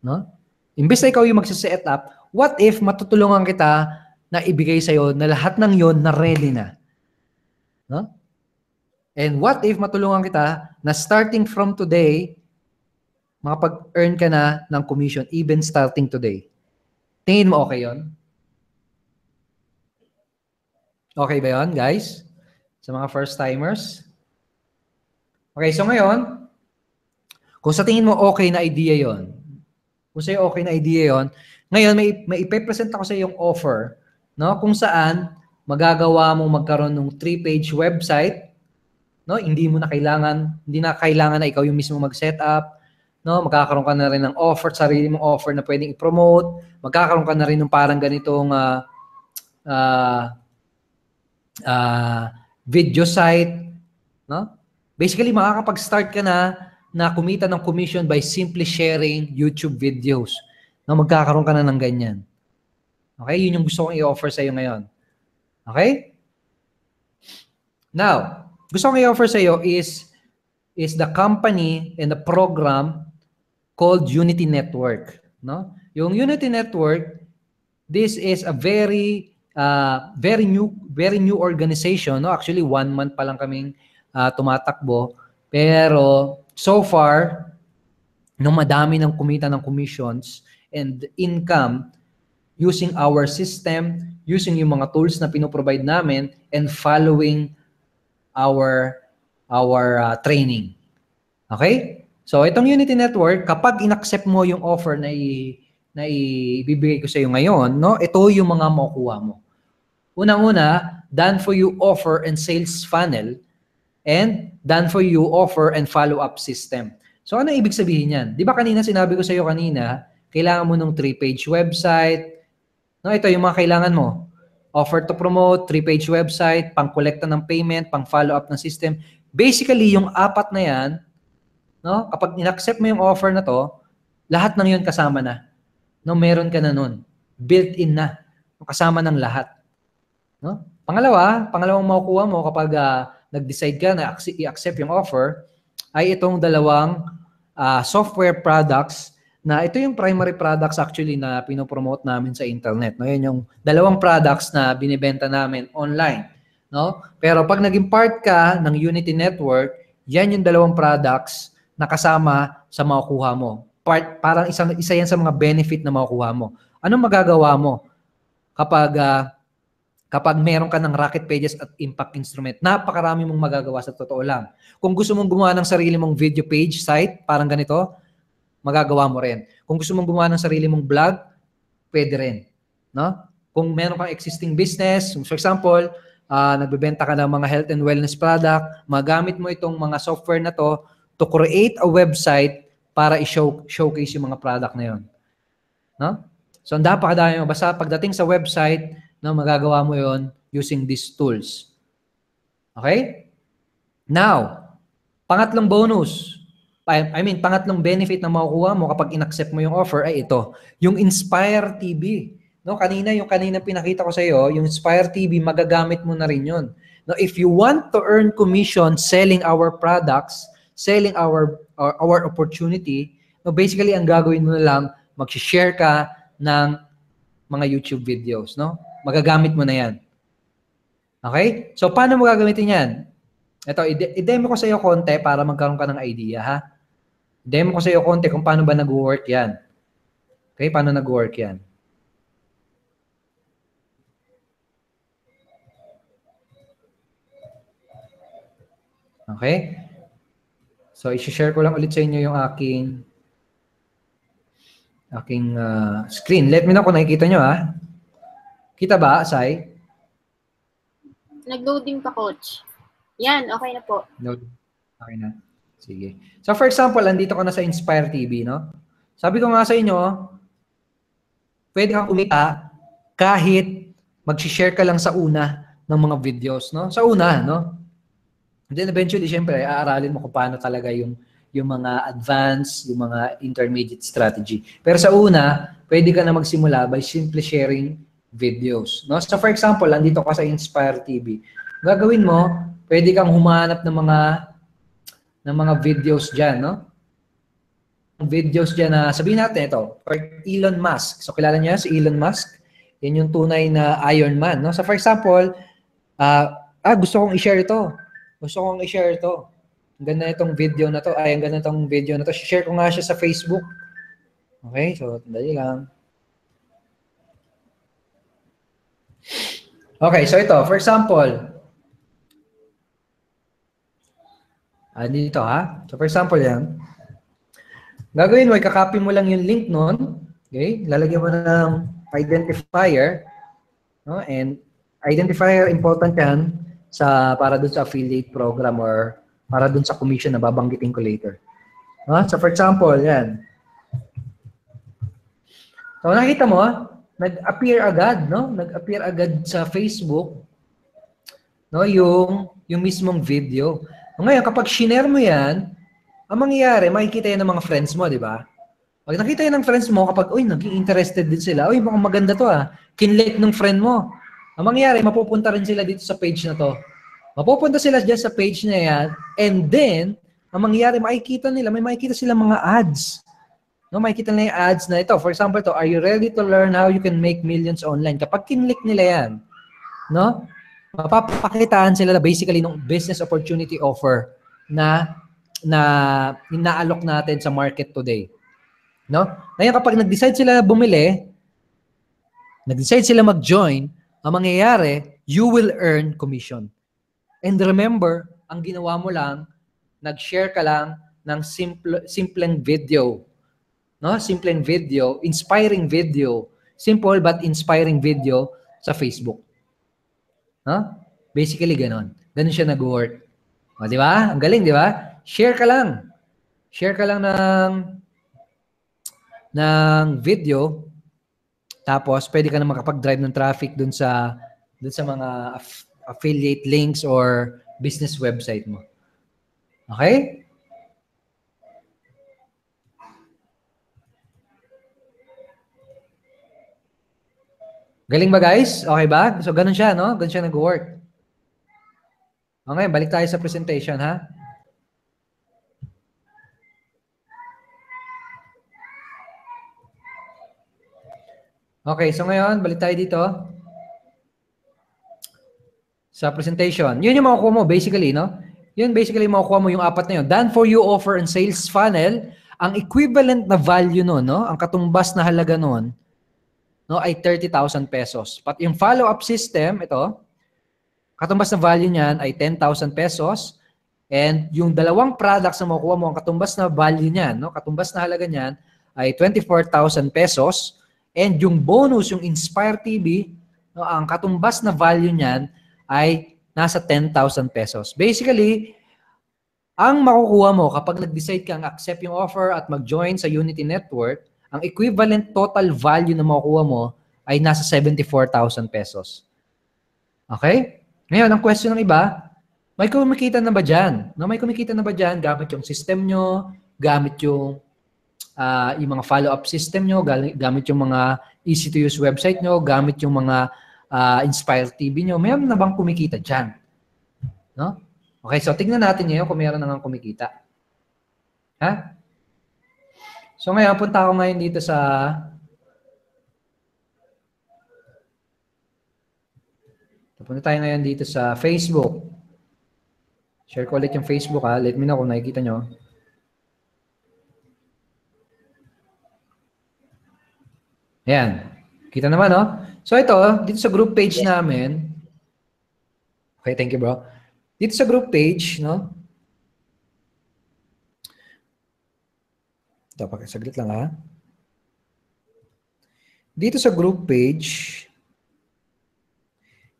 no? Imbes na ikaw yung magse-set up, what if matutulungan kita na ibigay sa'yo na lahat ng yon na ready na? No? And what if matulungan kita na starting from today, makapag-earn ka na ng commission even starting today? Tingin mo okay yon? Okay ba yon, guys? Sa mga first-timers? Okay, so ngayon, kung sa tingin mo okay na idea yon, kung sa'yo okay na idea yon, ngayon may ipe-present ako sa yung offer, no? Kung saan magagawa mong magkaroon ng 3-page website, no? Hindi na kailangan na ikaw yung mismo mag-set up, no? Magkakaroon ka na rin ng offer, sarili mong offer na pwedeng i-promote, magkakaroon ka na rin ng parang ganitong video site, no? Basically, makakapag-start ka na kumita ng commission by simply sharing YouTube videos. No, magkakaroon ka na ng ganyan. Okay? Yun yung gusto kong i-offer sa iyo ngayon. Okay? Now, gusto kong i-offer sa iyo is the company and the program called Unity Network, no? Yung Unity Network, this is a very new organization, no? Actually, 1 month pa lang kaming tumatakbo, pero so far, no, madami ng kumita ng commissions and income using our system, using yung mga tools na pinoprovide namin, and following our training. Okay? So, itong Unity Network, kapag in-accept mo yung offer na ibibigay ko sa iyo ngayon, no, ito yung mga makukuha mo. Unang-una, done for you offer and sales funnel, and done for you offer and follow-up system. So, ano ibig sabihin yan? Di ba kanina sinabi ko sa iyo kanina, kailangan mo ng 3-page website. No, ito yung mga kailangan mo. Offer to promote, 3-page website, pang-kolekta ng payment, pang-follow-up ng system. Basically, yung 4 na yan, no, kapag in-accept mo yung offer na to, lahat ng yun kasama na. No, meron ka na nun. Built-in na. Kasama ng lahat. No? Pangalawang makukuha mo kapag nag-decide ka na i-accept yung offer, ay itong dalawang software products na ito yung primary products actually na pinopromote namin sa internet. No? Yan yung dalawang products na binibenta namin online. No? Pero pag naging part ka ng Unity Network, yan yung dalawang products na kasama sa makukuha mo. Parang isa yan sa mga benefit na makukuha mo. Anong magagawa mo kapag meron ka ng Rocket Pages at Impact Instrument? Napakarami mong magagawa sa totoo lang. Kung gusto mong gumawa ng sarili mong video page site, parang ganito, magagawa mo rin. Kung gusto mong gumawa ng sarili mong blog, pwede rin. No? Kung meron kang existing business, for example, nagbebenta ka ng mga health and wellness product, magamit mo itong mga software na to create a website para i-showcase yung mga product na yun. No? So, ang napakadami mo. Basta pagdating sa website, no, magagawa mo yon using these tools. Okay? Now, pangatlong bonus. Pangatlong benefit na makukuha mo kapag in-accept mo yung offer ay ito. Yung Inspire TV. No, yung kanina pinakita ko sa iyo, yung Inspire TV, magagamit mo na rin yun. Now, if you want to earn commission selling our products, selling our opportunity, no, basically, ang gagawin mo na lang, mag-share ka ng mga YouTube videos, no? Magagamit mo na yan. Okay? So, paano mo gagamitin yan? Ito, i-demo ko sa iyo konti para magkaroon ka ng idea, ha? Demo ko sa iyo konti kung paano ba nag-work yan. Okay? Paano nag-work yan? Okay? So, i-share ko lang ulit sa inyo yung aking screen. Let me know kung nakikita nyo, ha? Kita ba, Sai? Nag-loading pa, Coach. Yan, okay na po. Okay na. Sige. So, for example, andito ko na sa Inspire TV, no? Sabi ko nga sa inyo, pwede kang kumita kahit mag-share ka lang sa una ng mga videos, no? Sa una, no? And then eventually, syempre, aaralin mo kung paano talaga yung mga advanced, yung mga intermediate strategy. Pero sa una, pwede ka na magsimula by simply sharing videos. No? So for example, andito ka sa Inspire TV. Gagawin mo, pwede kang humanap ng mga videos diyan, no? Videos diyan na sabihin natin ito, for Elon Musk. So kilala niyo si Elon Musk? Yan yung tunay na Iron Man, no? So for example, gusto kong i-share ito. Ang ganda itong video na to. Ang ganda itong video na to. Share ko nga siya sa Facebook. Okay, so dali lang. Okay, so ito, for example, dito ha. So for example yan, gagawin mo, ikakopy mo lang yung link nun. Okay? Lalagyan mo ng identifier. No? And identifier, important yan para dun sa affiliate program or para dun sa commission na babanggitin ko later. No? So for example, yan. So nakita mo, nag-appear agad, no? Nag-appear agad sa Facebook, no? Yung mismong video. Ngayon, kapag share mo yan, ang mangyayari, makikita yan ng mga friends mo, di ba? Pag nakita yan ng friends mo, kapag, uy, naging interested din sila, uy, mukhang maganda to kinlik ng friend mo. Ang mangyayari, mapupunta rin sila dito sa page na to. Mapupunta sila dyan sa page na yan, and then, ang mangyayari, makikita nila, may makikita sila mga ads. No, makikita nila yung ads na ito. For example, to, are you ready to learn how you can make millions online? Kapag kinlik nila yan, no, mapapakitaan sila na basically ng business opportunity offer na inaalok natin sa market today. No? Ngayon, kapag nag-decide sila bumili, nag-decide sila mag-join, ang mangyayari, you will earn commission. And remember, ang ginawa mo lang, nag-share ka lang ng simpleng video. No? Simpleng video, inspiring video. Simple but inspiring video sa Facebook. No? Basically, ganon. Ganon siya nag-work. O, di ba? Ang galing, di ba? Share ka lang. Share ka lang ng video. Tapos, pwede ka na makapag-drive ng traffic dun sa mga affiliate links or business website mo. Okay? Galing ba, guys? Okay ba? So, ganun siya, no? Ganun siya nag-work. Okay, balik tayo sa presentation, ha? Okay, so ngayon, balik tayo dito. Sa presentation. Yun yung makukuha mo, basically, no? Yun, basically, makukuha mo yung apat na yun. Done for you offer and sales funnel, ang equivalent na value nun, no? Ang katumbas na halaga nun, no, ay 30,000 pesos. But yung follow-up system, ito, katumbas na value niyan ay 10,000 pesos. And yung dalawang products na makukuha mo, ang katumbas na value niyan, no, katumbas na halaga niyan ay 24,000 pesos. And yung bonus, yung Inspire TV, no, ang katumbas na value niyan ay nasa 10,000 pesos. Basically, ang makukuha mo kapag nag-decide kang accept yung offer at mag-join sa Unity Network, ang equivalent total value na makukuha mo ay nasa 74,000 pesos. Okay? Ngayon, ang question ng iba, may kumikita na ba dyan? No, may kumikita na ba dyan gamit yung system nyo, gamit yung mga follow-up system nyo, gamit yung mga easy-to-use website nyo, gamit yung mga Inspire TV nyo. Mayroon na bang kumikita dyan? No? Okay, so tignan natin ngayon kung mayroon na nga kumikita. Ha? So ngayon, punta ako ngayon dito sa punta tayo ngayon dito sa Facebook. Share ko ulit yung Facebook, ha. Let me know kung nakikita nyo. Ayan. Kita naman, no? So ito, dito sa group page namin. Okay, thank you, bro. Dito sa group page, no? Ito, saglit lang, ha? Dito sa group page,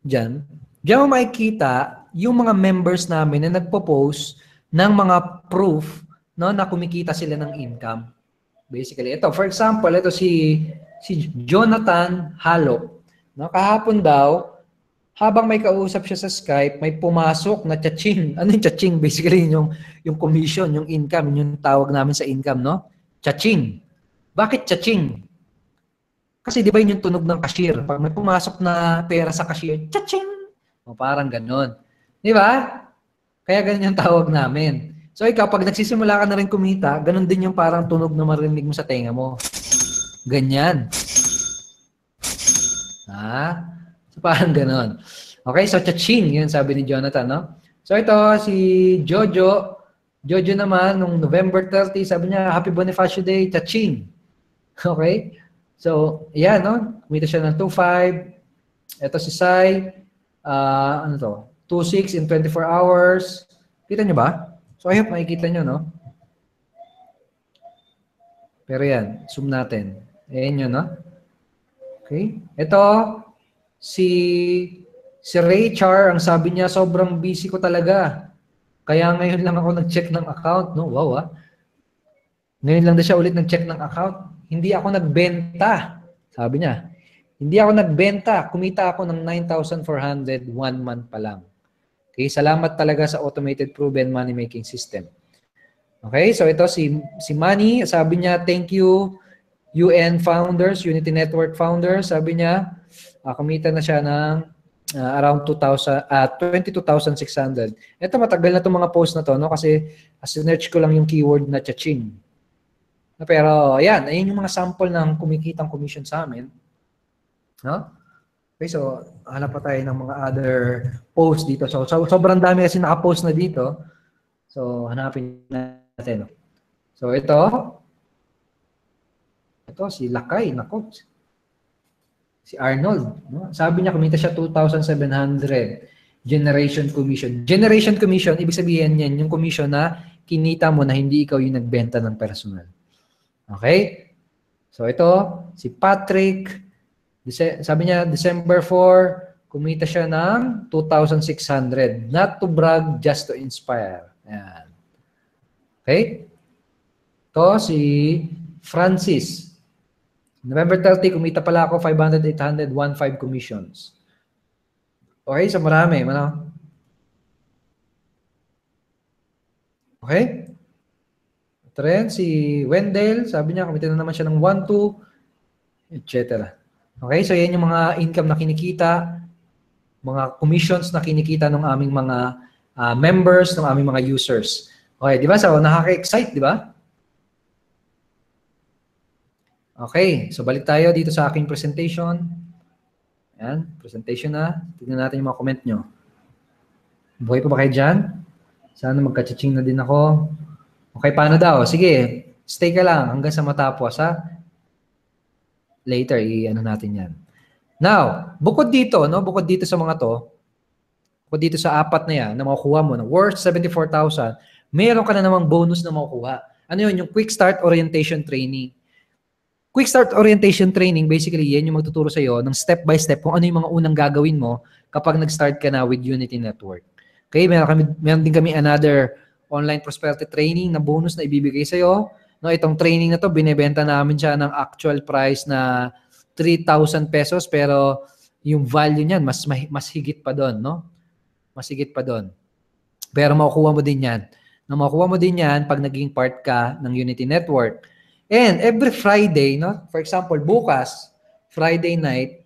diyan mo makikita yung mga members namin na nagpo-post ng mga proof, no, na kumikita sila ng income. Basically, ito, for example, ito si Jonathan Halo. No, kahapon daw, habang may kausap siya sa Skype, may pumasok na cha-ching. Ano yung cha-ching? Basically, yung commission, yung income, yung tawag namin sa income, no? Cha-ching. Bakit cha-ching? Kasi di ba yun yung tunog ng cashier? Pag may pumasok na pera sa cashier, cha-ching! O parang ganon. Di ba? Kaya ganun yung tawag namin. So ikaw, pag nagsisimula ka na rin kumita, ganun din yung parang tunog na marinig mo sa tenga mo. Ganyan. So parang ganon. Okay, so cha-ching, yun sabi ni Jonathan, no? So ito, si Jojo. Jojo naman, nung November 30, sabi niya, Happy Bonifacio Day, cha-ching. Okay? So, yan, no? Kumita siya ng 2.5. Ito si Sai. ano to? 2.6 in 24 hours. Kita nyo ba? So I hope makikita nyo, no? Pero yan, zoom natin. Ayan yun, no? Okay. Ito, si Ray Char, ang sabi niya, sobrang busy ko talaga. Kaya ngayon lang ako nag-check ng account, no? Wow, ah. Ngayon lang na siya ulit nag-check ng account. Hindi ako nagbenta. Sabi niya, hindi ako nagbenta. Kumita ako ng 9,400 1 month pa lang. Okay, salamat talaga sa automated proven money making system. Okay, so ito si Manny, sabi niya, thank you UN founders, Unity Network founders, sabi niya, kumita na siya ng around 22,600. Ito matagal na itong mga post na to, no? Kasi sinerch ko lang yung keyword na cha-ching. Pero ayan, ayun yung mga sample ng kumikitang commission sa amin. No? Okay, so hanap pa tayo ng mga other posts dito. So sobrang dami kasi naka-post na dito. So hanapin natin. So ito si Lakay, nako. Si Arnold, no? Sabi niya kumita siya 2,700 generation commission. Generation commission, ibig sabihin yan yung commission na kinita mo na hindi ikaw yung nagbenta ng personal. Okay? So ito, si Patrick, sabi niya December 4, kumita siya ng 2,600. Not to brag, just to inspire. Ayan. Okay? Ito si Francis. November 30, kumita pala ako 500, 800, 1.5 commissions. Okay, so marami. Ano? Okay? Ito rin, si Wendell, sabi niya, kumita na naman siya ng 1.2, etc. Okay, so yan yung mga income na kinikita, mga commissions na kinikita ng aming mga members, ng aming mga users. Okay, di ba? So, nakaka-excite, di ba? Okay, so balik tayo dito sa aking presentation. Ayan, presentation na. Tignan natin yung mga comment nyo. Buhay pa ba kayo dyan? Sana magka-ching na din ako. Okay, paano daw? Sige, stay ka lang hanggang sa matapos, ha? Later, i-ano natin yan. Now, bukod dito, no? Bukod dito sa mga to, bukod dito sa apat na yan na makukuha mo, na worth 74,000, mayroon ka na namang bonus na makukuha. Ano yun? Yung Quick Start Orientation Training. Quick Start Orientation Training, basically, yan yung magtuturo sa'yo ng step-by-step kung ano yung mga unang gagawin mo kapag nag-start ka na with Unity Network. Okay, meron din kami another online prosperity training na bonus na ibibigay sa'yo. No, itong training na to, binebenta namin siya ng actual price na 3,000 pesos, pero yung value niyan, mas higit pa doon, no? Mas higit pa doon. Pero makukuha mo din yan. No, makukuha mo din yan pag naging part ka ng Unity Network. And every Friday, no? For example, bukas, Friday night,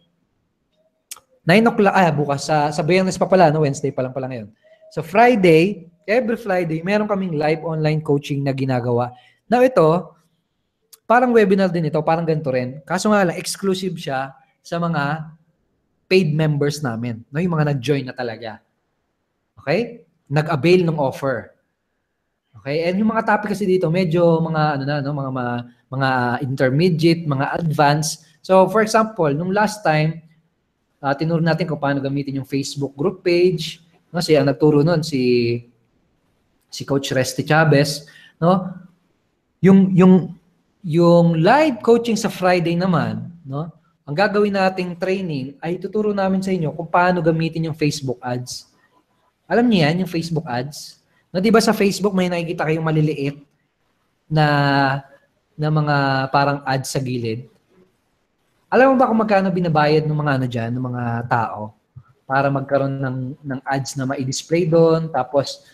9 o'clock, bukas, sa Biyernes pa pala, no? Wednesday pa lang pala ngayon. So Friday, every Friday, meron kaming live online coaching na ginagawa. Now ito, parang webinar din ito, parang ganito rin. Kaso nga lang, exclusive siya sa mga paid members namin. No? Yung mga nag-join na talaga. Okay? Nag-avail ng offer. Okay? And yung mga topic kasi dito, medyo mga mga intermediate, mga advanced. So for example, nung last time, tinuro natin kung paano gamitin yung Facebook group page. No? Ang nagturo nun si Coach Resty Chavez, no? Yung live coaching sa Friday naman, no? Ang gagawin nating training ay tuturo namin sa inyo kung paano gamitin yung Facebook ads. Alam niyo yan, yung Facebook ads? No, 'di ba sa Facebook may nakikita kayong maliliit na mga parang ads sa gilid? Alam mo ba kung magkano binabayad ng mga diyan, ng mga tao para magkaroon ng ads na mai-display doon, tapos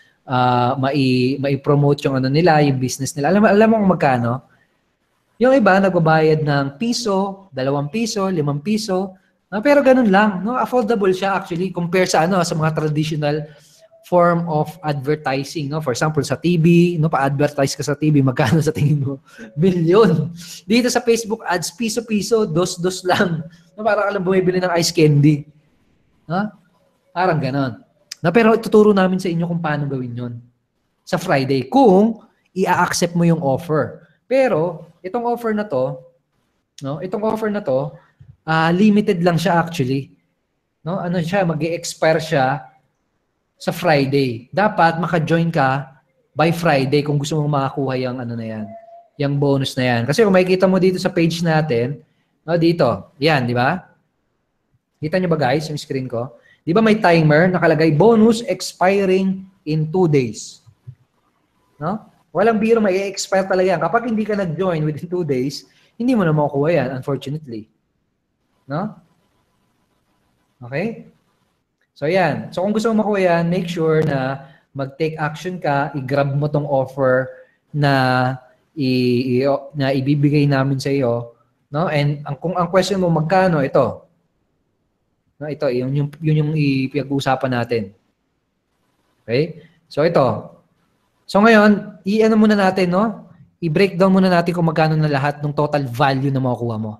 mai-promote yung nila, yung business nila. Alam mo kung magkano? Yung iba nagbabayad ng piso, 2 piso, 5 piso. Pero ganun lang, no? Affordable siya actually compare sa sa mga traditional form of advertising, no? For example, sa TV, no, pa-advertise ka sa TV, magkano sa tingin mo? Milyon. Dito sa Facebook ads, piso-piso, dos-dos lang. No, parang alam bumibili ng ice candy. No? Parang ganon. No, pero tuturo namin sa inyo kung paano gawin 'yon sa Friday kung i-accept mo yung offer. Pero itong offer na 'to, no, limited lang siya actually. No? Ano siya, mag-i-expire siya sa Friday. Dapat maka-join ka by Friday kung gusto mong makakuha yung ano na yan, yung bonus na yan. Kasi kung makikita mo dito sa page natin, no, dito, yan, di ba? Kita niyo ba guys yung screen ko? Di ba may timer, nakalagay bonus expiring in 2 days. No? Walang biro, may expire talaga yan. Kapag hindi ka nag-join within 2 days, hindi mo na makukuha yan, unfortunately. No? Okay? So, yan. So, kung gusto mo makuha yan, make sure na mag-take action ka, i-grab mo tong offer na na ibibigay namin sa iyo, no? And kung ang question mo magkano, ito. No, ito yun yung ipag-uusapan natin. Okay? So, ito. So, ngayon, i-ano muna natin, no? I-breakdown muna natin kung magkano na lahat ng total value na makukuha mo.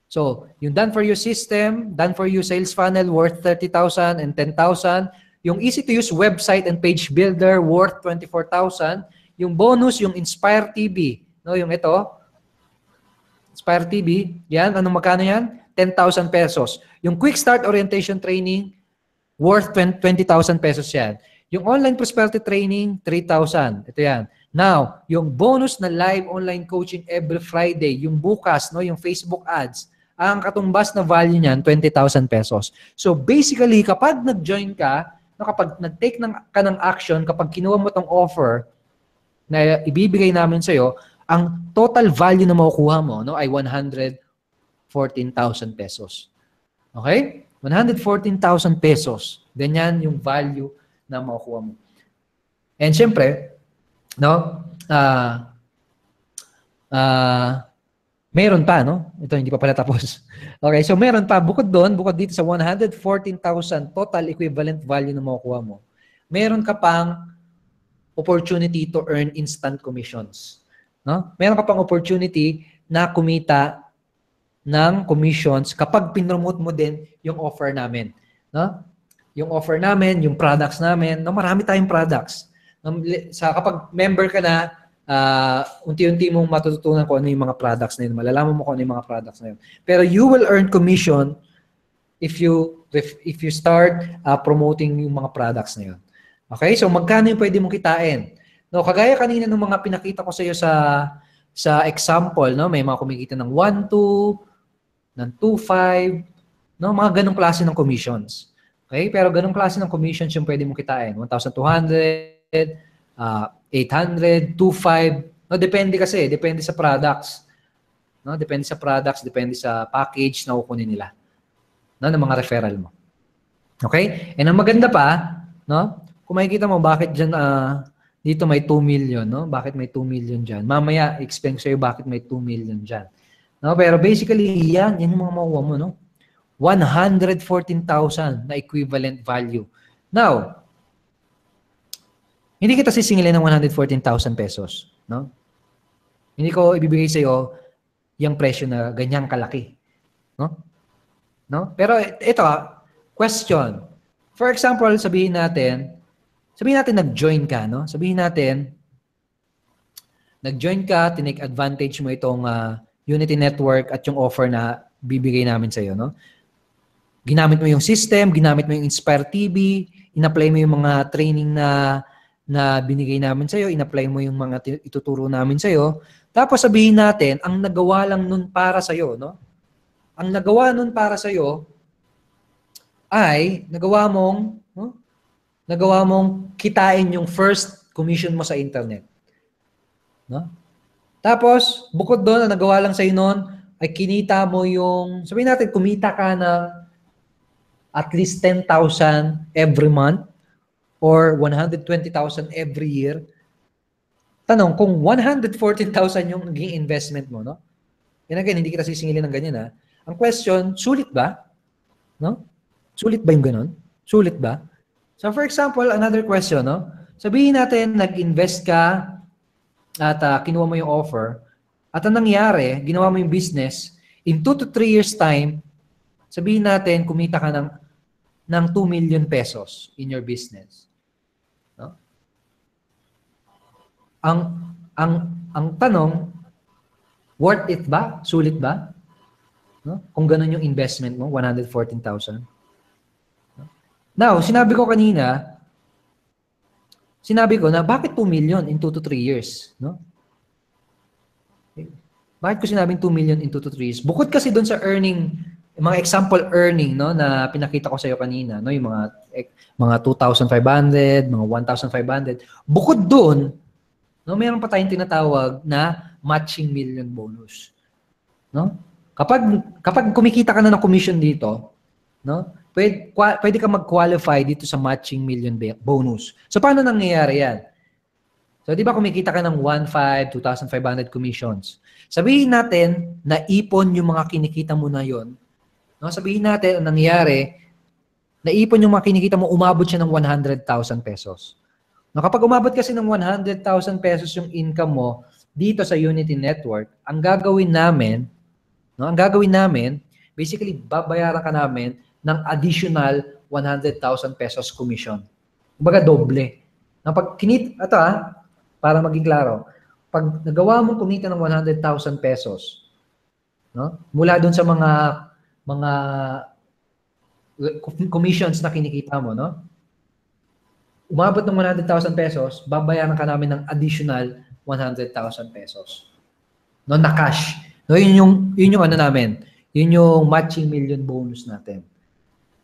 So, yung done for you system, done for you sales funnel worth 30,000 and 10,000. Yung easy to use website and page builder worth 24,000. Yung bonus, yung Inspire TV. No, yung ito. Inspire TV. Yan, anong magkano yan? 10,000 pesos. Yung quick start orientation training worth 20,000 pesos yan. Yung online prosperity training, 3,000. Ito yan. Now, yung bonus na live online coaching every Friday, yung bukas, no, yung Facebook ads, ang katumbas na value niyan, 20,000 pesos. So basically, kapag nag-join ka, no, kapag nag-take ka ng action, kapag kinuha mo tong offer na ibibigay namin sa'yo, ang total value na makukuha mo, no, ay 114,000 pesos. Okay? 114,000 pesos. Ganyan yung value na makukuha mo. And syempre, no, meron pa, no? Ito, hindi pa pala tapos. Okay, so meron pa. Bukod doon, bukod dito sa 114,000 total equivalent value na makukuha mo, meron ka pang opportunity to earn instant commissions. No? Meron ka pang opportunity na kumita ng commissions kapag pinromote mo din yung offer namin. No? Yung offer namin, yung products namin, no, marami tayong products. Kapag member ka na, unti-unti mong matututunan kung ano yung mga products na yun. Malalaman mo kung ano yung mga products na yun. Pero you will earn commission if you start promoting yung mga products na yun. Okay? So, magkano yung pwede mong kitain? No, kagaya kanina ng mga pinakita ko sa iyo sa example, no, may mga kumikita ng 1.2, ng 2.5, no, mga ganong klase ng commissions. Okay? Pero ganong klase ng commissions yung pwede mong kitain. 1,200, 800, 2.5. No, depende kasi, depende sa products. No, depende sa products, depende sa package na kukunin nila. No, ng mga referral mo. Okay? And ang maganda pa, no, kung makikita mo bakit diyan dito may 2 million, no? Bakit may 2 million diyan? Mamaya explain ko sa iyo bakit may 2 million diyan. No, pero basically yan yung mga makuha mo, no? 114,000 na equivalent value. Now, hindi kita sisingilin ng 114,000 pesos, no? Hindi ko ibibigay sa iyo yung presyo na ganyang kalaki, no? No? Pero ito, question. For example, sabihin natin nag-join ka, no? Sabihin natin nag-join ka, tinake advantage mo itong Unity Network at yung offer na bibigay namin sa iyo, no? Ginamit mo yung system, ginamit mo yung Inspire TV, in-apply mo yung mga training na binigay namin sa iyo, in-apply mo yung mga ituturo namin sa iyo. Tapos sabihin natin, ang nagawa lang nun para sa iyo, no? Ang nagawa nun para sa iyo ay nagawa mong kitain yung first commission mo sa internet. No? Tapos, bukod doon, ang nagawa lang sa iyo noon ay kinita mo yung, sabihin natin, kumita ka ng at least 10,000 every month or 120,000 every year. Tanong, kung 114,000 yung naging investment mo, no? Yan again, hindi kita sisingilin ng ganyan, ha? Ang question, sulit ba? No? Sulit ba yung ganun? Sulit ba? So for example, another question, no? Sabihin natin, nag-invest ka at kinuha mo yung offer at ang nangyari, ginawa mo yung business, in 2 to 3 years time, sabihin natin, kumita ka ng 2 million pesos in your business. No? Ang tanong, worth it ba? Sulit ba? No? Kung ganun yung investment mo, 114,000. Now, sinabi ko na bakit 2 million in 2 to 3 years, no? Bakit ko sinabing 2 million in 2 to 3 years? Bukod kasi doon sa earning, mga example earning, no, na pinakita ko sa iyo kanina, no, yung mga 2,500, mga 1,500. Bukod doon, no, meron pa tayong tinatawag na matching million bonus, no? Kapag kumikita ka na ng commission dito, no, pwede ka mag-qualify dito sa matching million bonus. So paano nangyayari yan? So di ba kumikita ka ng 1,500, 2,500 commissions. Sabihin natin na ipon yung mga kinikita mo na yon. No, sabihin natin ang nangyayari, naipon yung mga kinikita mo, umabot siya ng 100,000 pesos. No, kapag umabot kasi ng 100,000 pesos yung income mo dito sa Unity Network, ang gagawin namin, basically babayaran ka namin ng additional 100,000 pesos commission. Kumbaga doble. Para maging klaro, pag nagawa mo kumita ng 100,000 pesos, no? Mula doon sa mga commissions na kinikita mo, no? Umabot ng 100,000 pesos, babayaran ka namin ng additional 100,000 pesos. No, na cash. No, yun yung ano namin. Yun yung matching million bonus natin.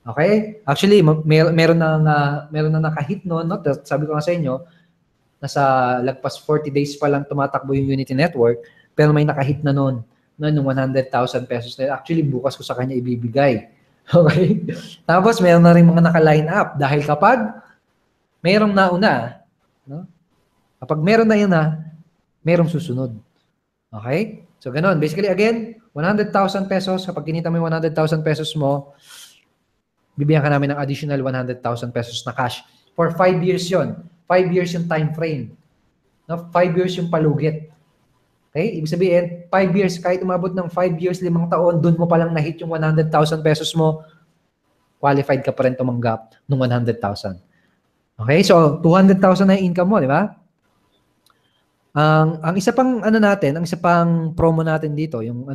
Okay? Actually, meron na nakahit noon, no? Sabi ko nga sa inyo, nasa lagpas 40 days pa lang tumatakbo yung Unity Network, pero may nakahit na noon, ng 100,000 pesos na. Actually, bukas ko sa kanya ibibigay. Okay? Tapos, meron na rin mga naka-line up. Dahil kapag merong nauna, no? Kapag meron na yun merong susunod. Okay? So, ganun. Basically, again, 100,000 pesos. Kapag kinita mo yung 100,000 pesos mo, bibigyan ka namin ng additional 100,000 pesos na cash. For 5 years yon. 5 years yung time frame. No? 5 years yung palugit. Okay? Ibig sabihin, 5 years, kahit umabot ng 5 years, 5 taon, dun mo palang na-hit yung 100,000 pesos mo, qualified ka pa rin tumanggap ng 100,000. Okay? So, 200,000 na yung income mo, di ba? Ang isa pang ang isa pang promo natin dito, yung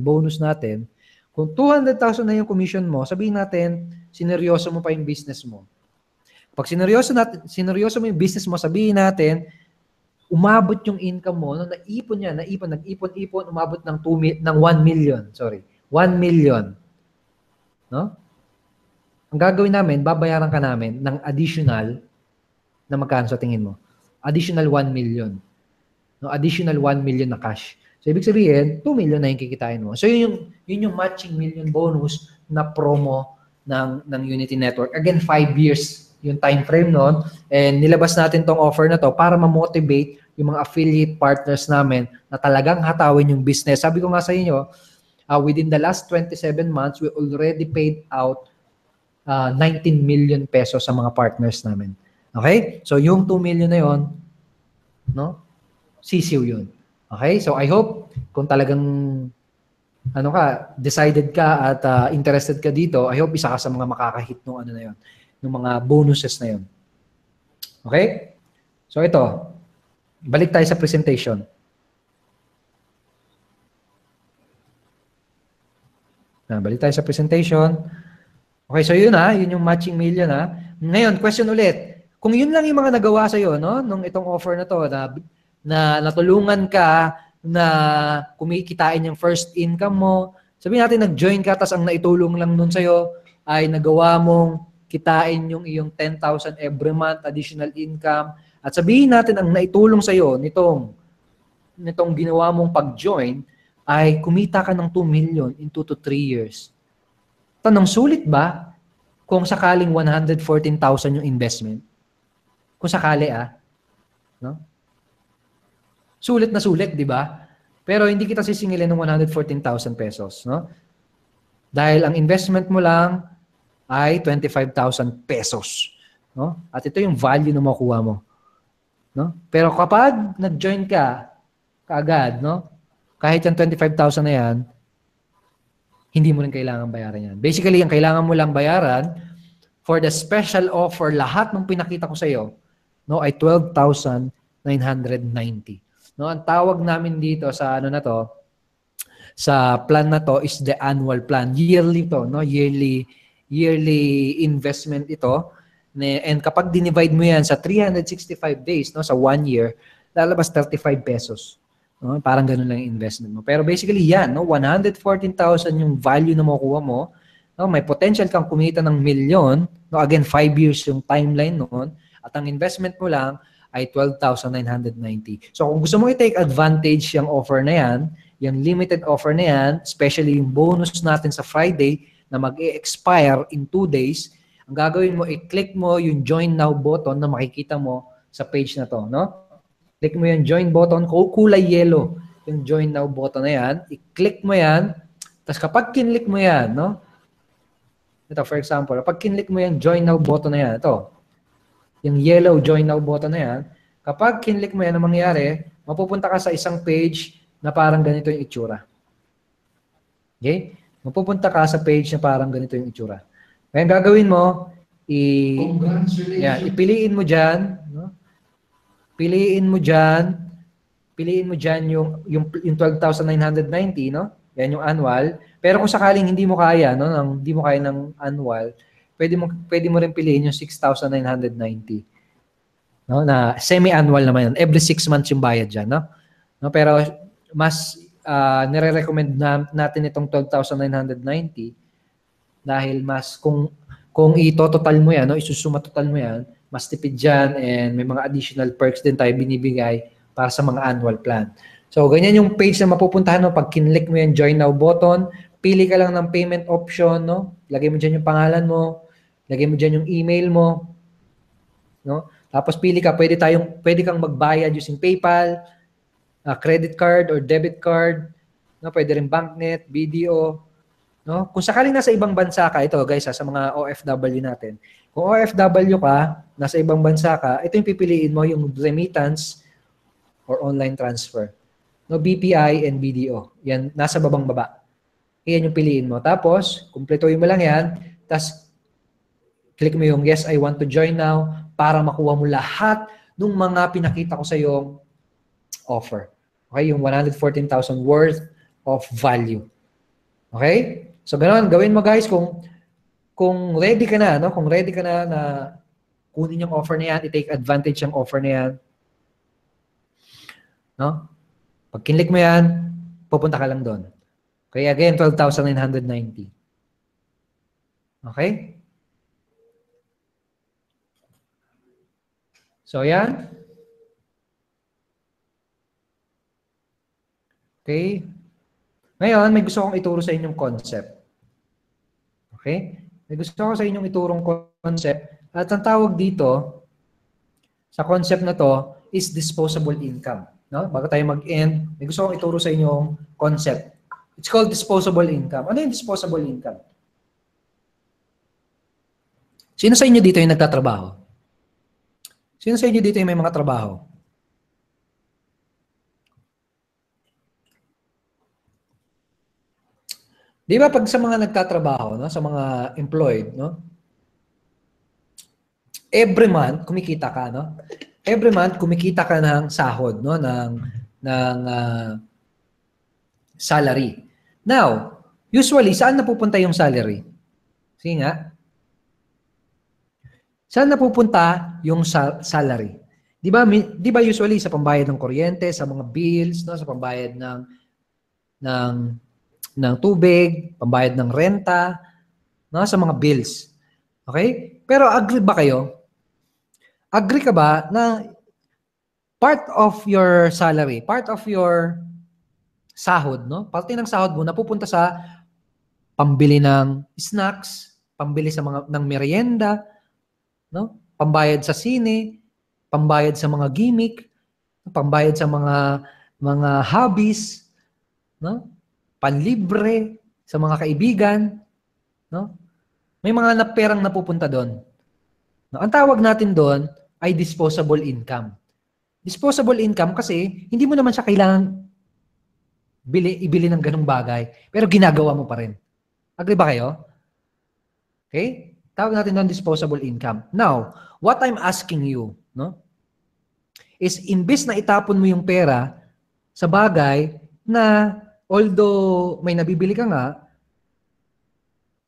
bonus natin, kung 200,000 na yung commission mo, sabihin natin, sineryoso mo pa yung business mo. Pag sineryoso mo yung business mo, sabihin natin, umabot yung income mo, nag-ipon, umabot ng 1 million. 1 million. No? Ang gagawin namin, babayaran ka namin ng additional, na magkano sa tingin mo? Additional 1 million. No, additional 1 million na cash. So, ibig sabihin, 2 million na yung kikitain mo. So, yun yung matching million bonus na promo ng Unity Network. Again, 5 years yung time frame nun. And nilabas natin tong offer na to para ma-motivate yung mga affiliate partners namin na talagang hatawin yung business. Sabi ko nga sa inyo, within the last 27 months, we already paid out 19 million pesos sa mga partners namin. Okay? So, yung 2 million na yun, no? Sisiw yun. Okay? So, I hope kung talagang decided ka at interested ka dito, I hope isa ka sa mga makakahit ng ng mga bonuses na yun. Okay? So, ito. Balik tayo sa presentation. Balik tayo sa presentation. Okay, so yun yun yung matching million Ngayon, question ulit. Kung yun lang yung mga nagawa sa'yo, no? Nung itong offer na to, na natulungan ka na kumikitain yung first income mo. Sabihin natin, nag-join ka, tas ang naitulong lang nun sa'yo ay nagawa mong kitain yung iyong 10,000 every month additional income. At sabihin natin, ang naitulong sa'yo nitong ginawa mong pag-join ay kumita ka ng 2 million in 2 to 3 years. Tanong, sulit ba kung sakaling 114,000 yung investment? Kung sakali no? Sulit na sulit, di ba? Pero hindi kita sisingilin ng 114,000 pesos, no? Dahil ang investment mo lang ay 25,000 pesos, no? At ito yung value na makuha mo, no? Pero kapag nag-join ka kaagad, no? Kahit yung 25,000 na yan, hindi mo rin kailangan bayaran yan. Basically, ang kailangan mo lang bayaran for the special offer, lahat ng pinakita ko sa iyo, no, ay 12,990. No, ang tawag namin dito sa sa plan na to is the annual plan. Yearly to, no? Yearly yearly investment ito. And kapag dinivide mo yan sa 365 days, no, sa 1 year, lalabas 35 pesos. No? Parang ganun lang yung investment mo. Pero basically yan, no, 114,000 yung value na makukuha mo. No? May potential kang kumita ng milyon. No? Again, 5 years yung timeline noon. At ang investment mo lang ay 12,990. So kung gusto mo i-take advantage yung offer na yan, yung limited offer na yan, especially yung bonus natin sa Friday na mag-e-expire in 2 days, ang gagawin mo, i-click mo yung Join Now button na makikita mo sa page na to, no? Click mo yung Join button, kulay yellow, yung Join Now button na yan, i-click mo yan, tapos kapag kinlik mo yan, no? Ito, for example, kapag kinlik mo yung Join Now button na yan, ito, yung yellow Join Now button na yan, kapag kinlik mo yan, ang mangyayari, mapupunta ka sa isang page na parang ganito yung itsura. Okay? Mapupunta ka sa page na parang ganito yung itsura. Kaya gagawin mo, ipiliin mo dyan, no? Piliin mo dyan yung 12,990, no? Yan yung annual. Pero kung sakaling hindi mo kaya, no, hindi mo kaya ng annual, pwede mo rin piliin yung 6,990. No, na semi-annual naman yun. Every 6 months yung bayad dyan, no? No, pero mas nire-recommend natin itong 12,990 dahil mas kung ito-total mo yan, no, isusuma total mo yan, mas tipid dyan and may mga additional perks din tayo binibigay para sa mga annual plan. So, ganyan yung page na mapupuntahan mo. Pag kinlik mo yung Join Now button, pili ka lang ng payment option, no? Lagay mo dyan yung pangalan mo, lagay mo dyan yung email mo, no? Tapos pili ka, pwede kang magbayad using PayPal, credit card or debit card, no? Pwede rin BankNet, BDO, no? Kung sakaling nasa ibang bansa ka, ito guys, sa mga OFW natin. Kung OFW ka, nasa ibang bansa ka, ito yung pipiliin mo, yung remittance or online transfer. No, BPI and BDO. Yan, nasa baba. Yan yung piliin mo. Tapos, kumpletuhin mo lang yan. Tapos, click mo yung yes, I want to join now para makuha mo lahat ng mga pinakita ko sa iyong offer. Okay? Yung 114,000 worth of value. Okay? So, ganoon, gawin mo guys kung ready ka na, no? Kung ready ka na kunin yung offer na yan, i-take advantage yung offer na yan. No? Pag kinlik mo yan, pupunta ka lang doon. Okay, again, 12,990. Okay? So, yan. Okay? Ngayon, may gusto kong ituro sa inyong concept. Okay? May gusto ko sa inyong iturong concept. At ang tawag dito, sa concept na to, is disposable income. No? Bago tayo mag-end, may gusto kong ituro sa inyong concept. It's called disposable income. Ano yung disposable income? Sino sa inyo dito yung nagtatrabaho? Sino sa inyo dito yung may mga trabaho? Di ba pag sa mga nagtatrabaho, no, sa mga employed, no? Every month kumikita ka, no? Every month kumikita ka ng sahod, no, ng salary. Now, usually saan napupunta yung salary? Sige nga. Saan napupunta yung salary? Di ba usually sa pambayad ng kuryente, sa mga bills, no, sa pambayad ng tubig, pambayad ng renta, no, sa mga bills. Okay? Pero agree ba kayo? Agree ka ba na part of your salary, part of your sahod, no? Parte ng sahod mo napupunta sa pambili ng snacks, pambili sa ng merienda, no? Pambayad sa sine, pambayad sa mga gimmick, pambayad sa mga hobbies, no? Panlibre sa mga kaibigan, no? May mga perang napupunta doon. No? Ang tawag natin doon ay disposable income. Disposable income kasi hindi mo naman siya kailangan ibili ng ganung bagay, pero ginagawa mo pa rin. Agree ba kayo? Okay? Tawag natin doon disposable income. Now, what I'm asking you, no, is imbes na itapon mo yung pera sa bagay na although may nabibili ka nga,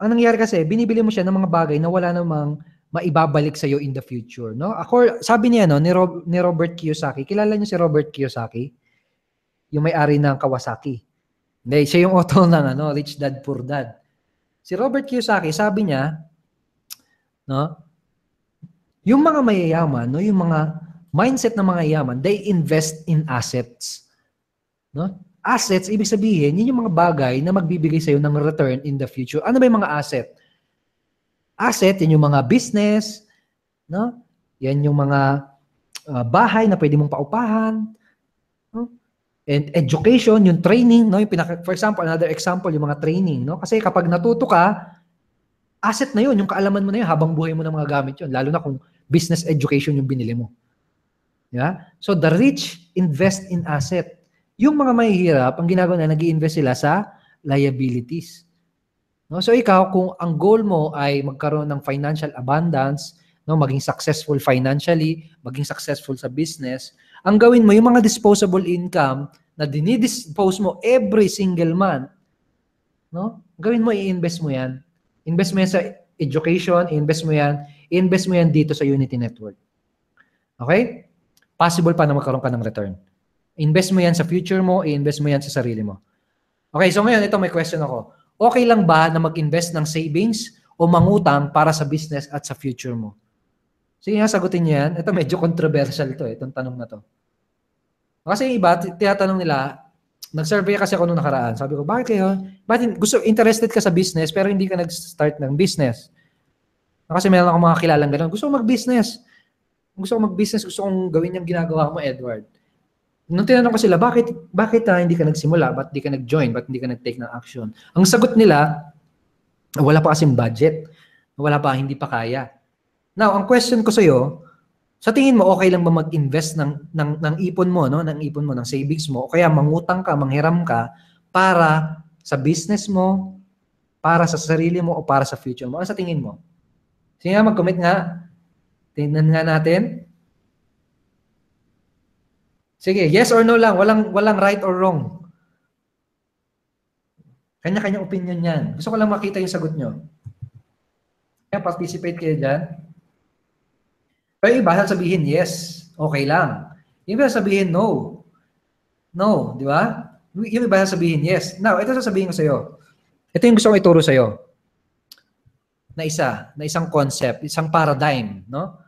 ang nangyayari kasi, binibili mo siya ng mga bagay na wala namang maibabalik sa in the future, no? Ako, sabi niya, no, ni Robert Kiyosaki, kilala niyo si Robert Kiyosaki? Yung may-ari ng Kawasaki. Hindi, siya yung author ng Rich Dad Poor Dad. Si Robert Kiyosaki, sabi niya, no, yung mga mayayaman, no, yung mga mindset ng mga yaman, they invest in assets. No? Assets, ibig sabihin, yun yung mga bagay na magbibigay sa'yo ng return in the future. Ano ba yung mga asset? Asset, yun yung mga business, no? Yan yung mga bahay na pwede mong paupahan, no? And education, yung training, no? Yung for example, another example, yung mga training, no? Kasi kapag natuto ka, asset na yun, yung kaalaman mo na yun, habang buhay mo na mga gamit yun, lalo na kung business education yung binili mo. Yeah? So the rich invest in asset. Yung mga mahihirap, ang ginagawa na, nag-i-invest sila sa liabilities. No? So ikaw, kung ang goal mo ay magkaroon ng financial abundance, no, maging successful financially, maging successful sa business, ang gawin mo, yung mga disposable income na dinidispose mo every single month, no? Gawin mo, i-invest mo yan. Invest mo yan sa education, i-invest mo yan dito sa Unity Network. Okay? Possible pa na magkaroon ka ng return. Invest mo yan sa future mo, i-invest mo yan sa sarili mo. Okay, so ngayon, ito may question ako. Okay lang ba na mag-invest ng savings o mangutang para sa business at sa future mo? Sige nga, sagutin niyo yan. Ito medyo controversial ito, itong tanong na to. Kasi yung iba, tinatanong nila, nag-survey kasi ako nung nakaraan. Sabi ko, bakit interested ka sa business pero hindi ka nag-start ng business? Kasi meron akong mga kilalang gano'n. Gusto ko mag-business. Gusto kong gawin yung ginagawa mo, Edward. Nung tinanong ko sila, bakit hindi ka nagsimula? Ba't hindi ka nag-join? Ba't hindi ka nag-take ng action? Ang sagot nila, wala pa kasing budget. Hindi pa kaya. Now, ang question ko sa'yo, sa tingin mo, okay lang ba mag-invest ng ipon mo, no? Ng ipon mo, ng savings mo, o kaya mangutang ka, manghiram ka, para sa business mo, para sa sarili mo, o para sa future mo? Ano sa tingin mo? Sige nga, mag-comment nga. Tingnan nga natin. Sige, yes or no lang. Walang right or wrong. Kanya-kanya opinion yan. Gusto ko lang makita yung sagot nyo. Kaya participate kayo dyan. Pero iba sabihin yes, okay lang. Yung iba sabihin no. No, di ba? Yung iba sabihin yes. Now, ito sasabihin ko sa'yo. Ito yung gusto kong ituro sa'yo. Na isang concept, isang paradigm, no?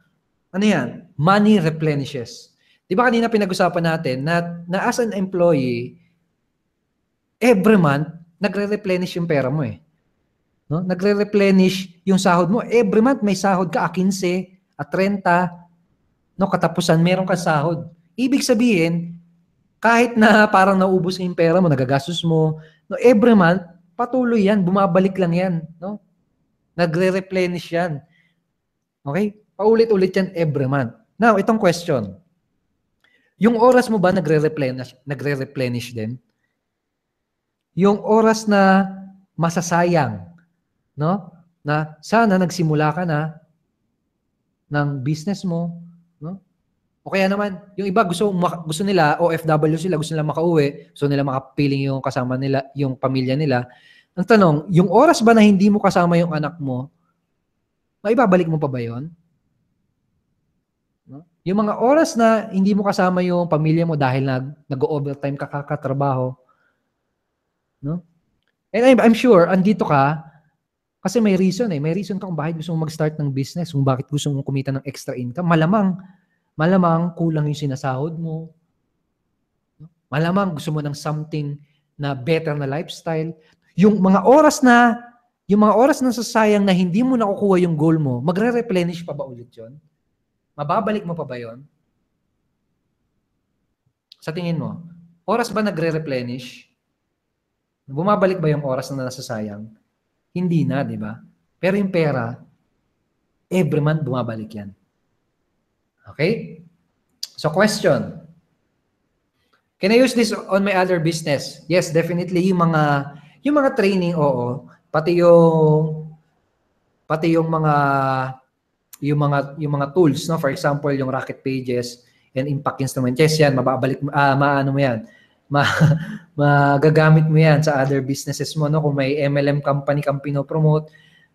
Ano yan? Money replenishes. Di ba kanina pinag-usapan natin na as an employee, every month, nagre-replenish yung pera mo eh. No? Nagre-replenish yung sahod mo. Every month, may sahod ka, 15, 30, no, katapusan, meron ka sahod. Ibig sabihin, kahit na parang naubos yung pera mo, nagagastos mo, no, every month, patuloy yan, bumabalik lang yan. No? Nagre-replenish yan. Okay? Paulit-ulit yan every month. Now, itong question. Yung oras mo ba nagre-replenish din? Yung oras na masasayang, no? Na sana nagsimula ka na ng business mo, no? O kaya naman, yung iba gusto nila, OFW sila, gusto nila makauwi, gusto nila makapiling yung kasama nila, yung pamilya nila. Ang tanong, yung oras ba na hindi mo kasama yung anak mo, maibabalik mo pa ba yun? No? Yung mga oras na hindi mo kasama yung pamilya mo dahil nag-overtime ka kakatrabaho, no? And I'm sure, andito ka, kasi may reason eh. May reason ka kung bakit gusto mong mag-start ng business, kung bakit gusto mong kumita ng extra income. Malamang kulang yung sinasahod mo. Malamang gusto mo ng something na better na lifestyle. Yung mga oras na sasayang na hindi mo nakukuha yung goal mo, magre-replenish pa ba ulit yun? Mababalik mo pa ba yun? Sa tingin mo, oras ba nagre-replenish? Bumabalik ba yung oras na nasasayang? Hindi na, di ba? Pero yung pera, every month bumabalik yan. Okay? So question. Can I use this on my other business? Yes, definitely. Yung mga training, oo. Pati yung mga tools, no? For example, yung Rocket Pages and Impact Instrument. Yes, yan, mababalik, maano mo yan. ma magagamit mo yan sa other businesses mo, no? Kung may MLM company kang pinopromote,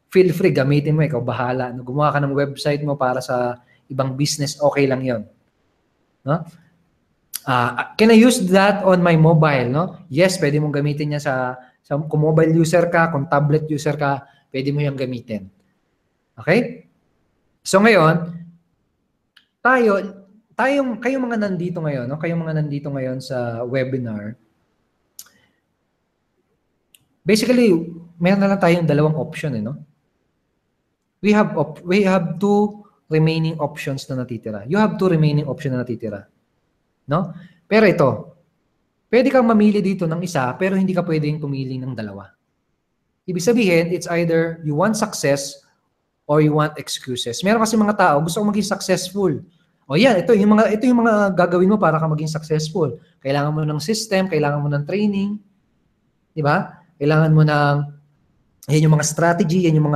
feel free, gamitin mo, ikaw bahala. No? Gumawa ka ng website mo para sa ibang business, okay lang yon, no? Can I use that on my mobile, no? Yes, pwede mong gamitin yan kung mobile user ka, kung tablet user ka, pwede mo yung gamitin. Okay? So ngayon, kayong mga nandito ngayon, no? Kayong mga nandito ngayon sa webinar, basically, meron na lang tayong dalawang option, no? We have two remaining options na natitira. You have two remaining options na natitira. No? Pero ito, pwede kang mamili dito ng isa, pero hindi ka pwedeng pumili ng dalawa. Ibig sabihin, it's either you want success or you want excuses. Meron kasi mga tao, gusto kong maging successful. O yan, ito yung mga gagawin mo para ka maging successful. Kailangan mo ng system, kailangan mo ng training, di ba? Kailangan mo ng, yan yung mga strategy, yan yung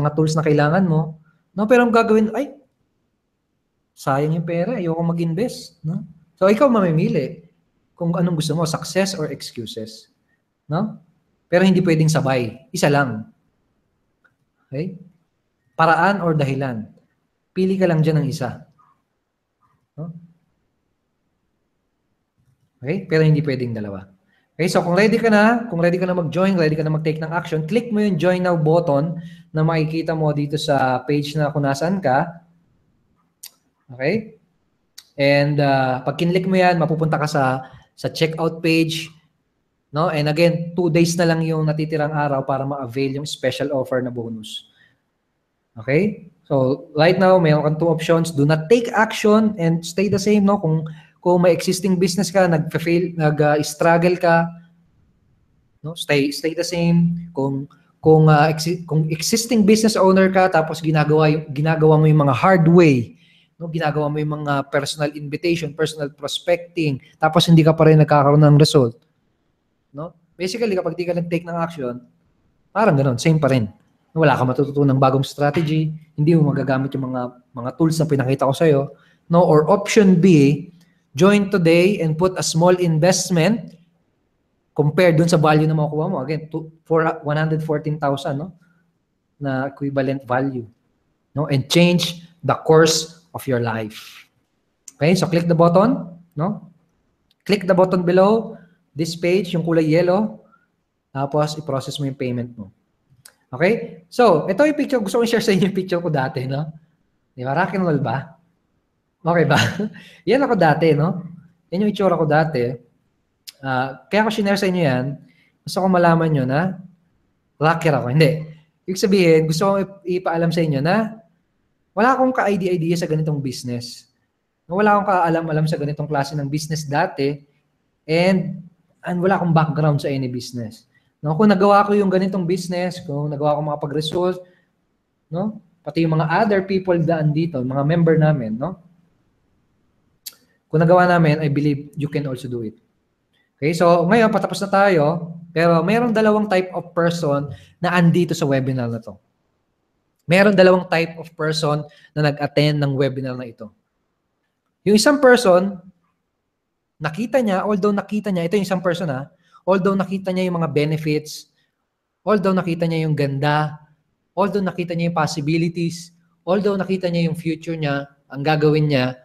mga tools na kailangan mo. No, pero ang gagawin, ay, sayang yung pera, ayoko mag-invest. No? So, ikaw mamimili kung anong gusto mo, success or excuses. No? Pero hindi pwedeng sabay. Isa lang. Okay? Paraan or dahilan. Pili ka lang dyan ng isa. No? Okay? Pero hindi pwedeng dalawa. Okay, so kung ready ka na mag-join, ready ka na mag-take ng action, click mo yung Join Now button na makikita mo dito sa page na kung nasaan ka. Okay? And pag kinlik mo yan, mapupunta ka sa checkout page. No? And again, 2 days na lang yung natitirang araw para ma-avail yung special offer na bonus. Okay? So, right now, mayroon kang 2 options. Do not take action and stay the same. No? Kung may existing business ka, nag-struggle ka, no? Stay the same. Kung existing business owner ka, tapos ginagawa mo yung mga hard way, no? Ginagawa mo yung mga personal invitation, personal prospecting, tapos hindi ka pa rin nagkakaroon ng result. No? Basically, kapag di ka nag-take ng action, parang gano'n, same pa rin. Wala ka matututunang bagong strategy, hindi mo magagamit yung mga tools na pinakita ko sa'yo. No? Or option B, join today and put a small investment compared dun sa value na makukuha mo. Again, for 114,000, no? Na equivalent value. No? And change the course of your life. Okay? So, click the button. No? Click the button below this page, yung kulay yellow. Tapos, i-process mo yung payment mo. Okay? So, ito yung picture. Gusto ko i-share sa inyo yung picture ko dati, no? Di ba? Rock and roll ba? Okay ba? Yan ako dati, no? Yan yung itsura ko dati. Kaya ko sinare sa inyo yan, gusto ko malaman nyo na rocker ako. Hindi. Ibig sabihin, gusto ko ipaalam sa inyo na wala akong ka-idea sa ganitong business. Wala akong kaalam-alam sa ganitong klase ng business dati and wala akong background sa any business. No? Kung nagawa ko yung ganitong business, kung nagawa ko mga pag-result, no? Pati yung mga other people daan dito, mga member namin, no? Kung nagawa namin, I believe you can also do it. Okay, so ngayon, patapos na tayo, pero mayroong dalawang type of person na andito sa webinar na to. Mayroong dalawang type of person na nag-attend ng webinar na ito. Yung isang person, although nakita niya, ito yung isang person although nakita niya yung mga benefits, although nakita niya yung ganda, although nakita niya yung possibilities, although nakita niya yung future niya, ang gagawin niya,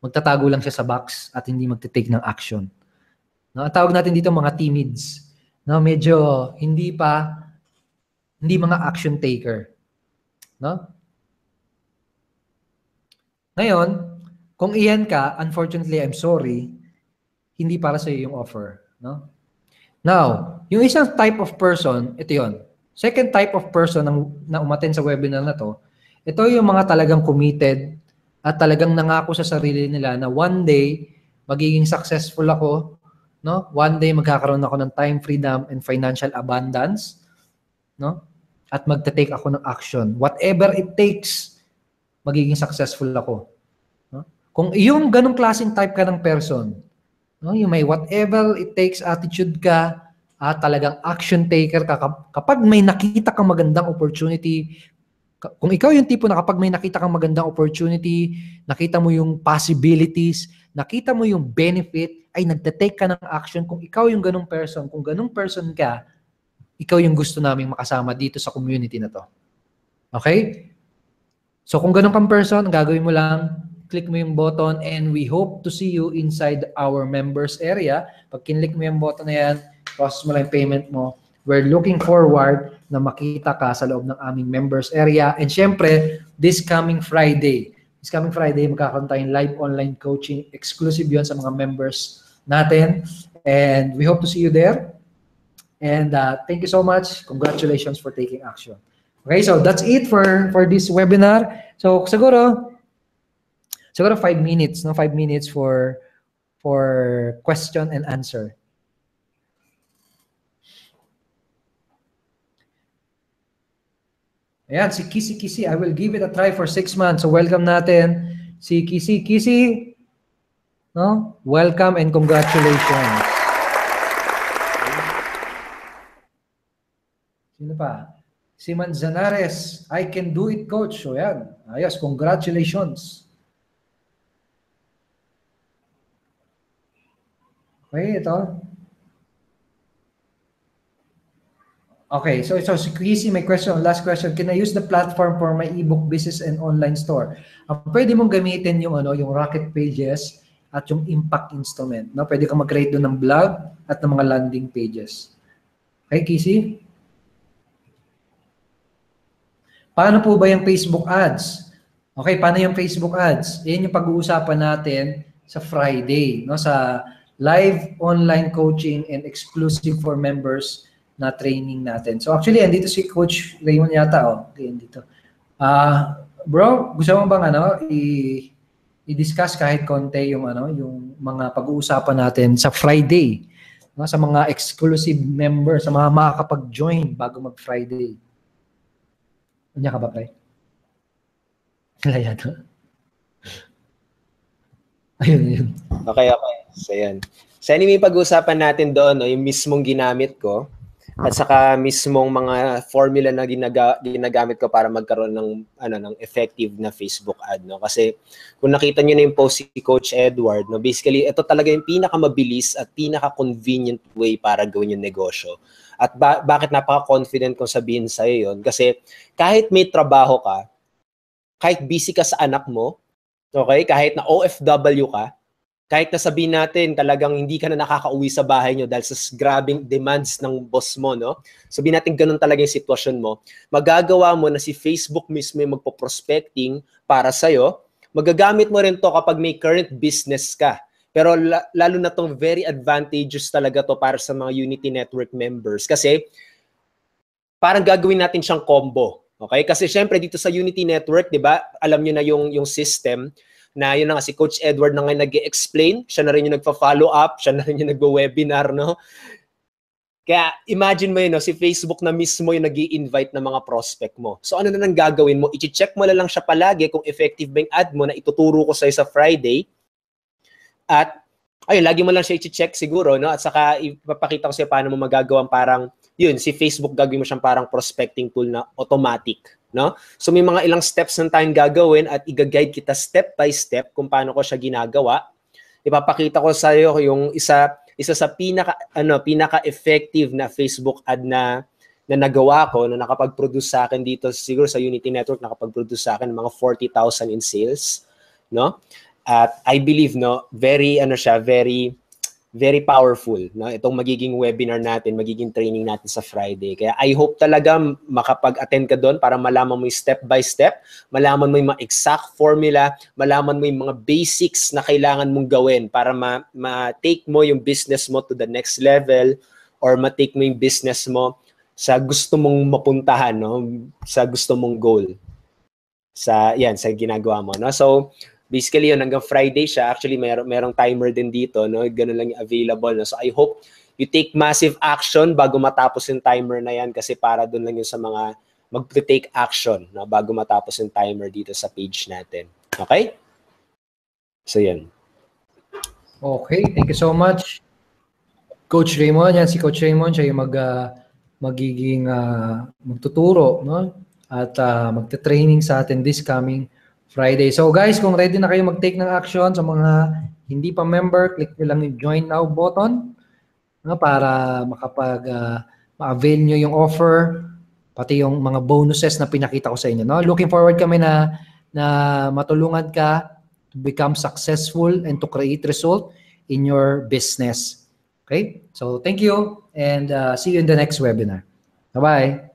magtatago lang siya sa box at hindi magte-take ng action. No, ang tawag natin dito mga timids. No, medyo hindi mga action taker. No? Ngayon, kung iyan ka, unfortunately, I'm sorry, hindi para sa iyo yung offer. No? Now, yung isang type of person, ito yon. Second type of person na umattend sa webinar na to, ito yung mga talagang committed at talagang nangako sa sarili nila na one day, magiging successful ako, no? One day, magkakaroon ako ng time freedom and financial abundance, no? At magte-take ako ng action. Whatever it takes, magiging successful ako. No? Kung yung ganong klaseng type ka ng person, no? Yung may whatever it takes attitude ka, at talagang action taker ka, kapag may nakita kang magandang opportunity, Kung ikaw yung tipo na kapag may nakita kang magandang opportunity, nakita mo yung possibilities, nakita mo yung benefit, ay nagte-take ka ng action. Kung ikaw yung ganung person, kung ganung person ka, ikaw yung gusto naming makasama dito sa community na to. Okay? So kung ganun kang person, ang gagawin mo lang, click mo yung button and we hope to see you inside our members area. Pag kinlik mo yung button na yan, process mo lang yung payment mo. We're looking forward na makita ka sa loob ng aming members area. And syempre, this coming Friday, magkakaroon tayong live online coaching. Exclusive yun sa mga members natin. And we hope to see you there. And thank you so much. Congratulations for taking action. Okay, so that's it for this webinar. So siguro 5 minutes, no? 5 minutes for question and answer. Ayan, si Kisi, I will give it a try for 6 months. So welcome natin si Kisi, no? Welcome and congratulations. Sino pa? Si Manzanares, I can do it, coach. So yan, ayos, congratulations. Okay, ito. Okay, so si Chrissy, may question, last question. Can I use the platform for my ebook business and online store? Pwede mong gamitin yung Rocket Pages at yung Impact Instrument. No? Pwede kang mag-create doon ng blog at ng mga landing pages. Okay, Chrissy? Paano po ba yung Facebook ads? Okay, paano yung Facebook ads? Yan yung pag-uusapan natin sa Friday, no? Sa live online coaching and exclusive for members na training natin. So actually, andito si Coach Raymond yata, okay, andito. Bro, gusto mo bang i-discuss kahit konti yung yung mga pag-uusapan natin sa Friday, no? Sa mga exclusive members, sa mga makakapag-join bago mag-Friday. Kanya ka ba, Pre? Wala yata. Ayun. Okay. So, yan. So, anyway, pag-uusapan natin doon, yung mismong ginamit ko at saka mismong mga formula na ginagamit ko para magkaroon ng effective na Facebook ad, no? Kasi kung nakita niyo na yung post si Coach Edward, no, basically ito talaga yung pinakamabilis at pinaka-convenient way para gawin yung negosyo. At bakit napaka-confident kong sabihin sa iyo 'yon? Kasi kahit may trabaho ka, kahit busy ka sa anak mo, okay, kahit na OFW ka, kahit na sabihin natin talagang hindi ka na nakakauwi sa bahay nyo dahil sa grabing demands ng boss mo, no? Sabihin natin ganun talaga yung sitwasyon mo, magagawa mo na si Facebook mismo yung magpo-prospecting para sa'yo. Magagamit mo rin to kapag may current business ka. Pero lalo na tong very advantageous talaga to para sa mga Unity Network members. Kasi parang gagawin natin siyang combo. Okay? Kasi syempre dito sa Unity Network, di ba, alam nyo na yung system, na yun na nga si Coach Edward na nga nag-explain, siya na rin yung nagpa-follow up, siya na rin yung nagwe-webinar, no? Kaya imagine mo yun, no? Si Facebook na mismo yung nag-i-invite ng mga prospect mo. So ano na nang gagawin mo? I-check mo lang siya palagi kung effective ba yung ad mo na ituturo ko sa'yo sa Friday. At ayun, lagi mo lang siya i-check siguro, no? At saka ipapakita ko sa'yo paano mo magagawang parang, yun, si Facebook gagawin mo siyang parang prospecting tool na automatic. No? So may mga ilang steps na tayong gagawin at i-guide kita step by step kung paano ko siya ginagawa. Ipapakita ko sa iyo yung isa sa pinaka-effective na Facebook ad na nagawa ko, na nakapag-produce sa akin dito siguro sa Unity Network, nakapag-produce sa akin ng mga 40,000 in sales, no? At I believe, no, very powerful, no? Itong magiging webinar natin, magiging training natin sa Friday. Kaya I hope talaga makapag-attend ka doon para malaman mo yung step by step, malaman mo yung mga exact formula, malaman mo yung mga basics na kailangan mong gawin para ma-take mo yung business mo to the next level, or ma-take mo yung business mo sa gusto mong mapuntahan, no? Sa gusto mong goal. Sa ginagawa mo, no? So basically yun, hanggang Friday siya. Actually, merong timer din dito, no? Ganun lang yung available, no? So I hope you take massive action bago matapos yung timer na yan, kasi para doon lang yun sa mga mag-take action, no? Bago matapos yung timer dito sa page natin. Okay? So yan. Okay, thank you so much. Coach Raymond, yan si Coach Raymond, siya yung magiging magtuturo, no? at magte-training sa atin this coming Friday. So guys, kung ready na kayo mag-take ng action sa mga hindi pa member, click nyo lang yung join now button para ma-avail nyo yung offer, pati yung mga bonuses na pinakita ko sa inyo. No? Looking forward kami na matulungan ka to become successful and to create result in your business. Okay? So thank you and see you in the next webinar. Bye-bye.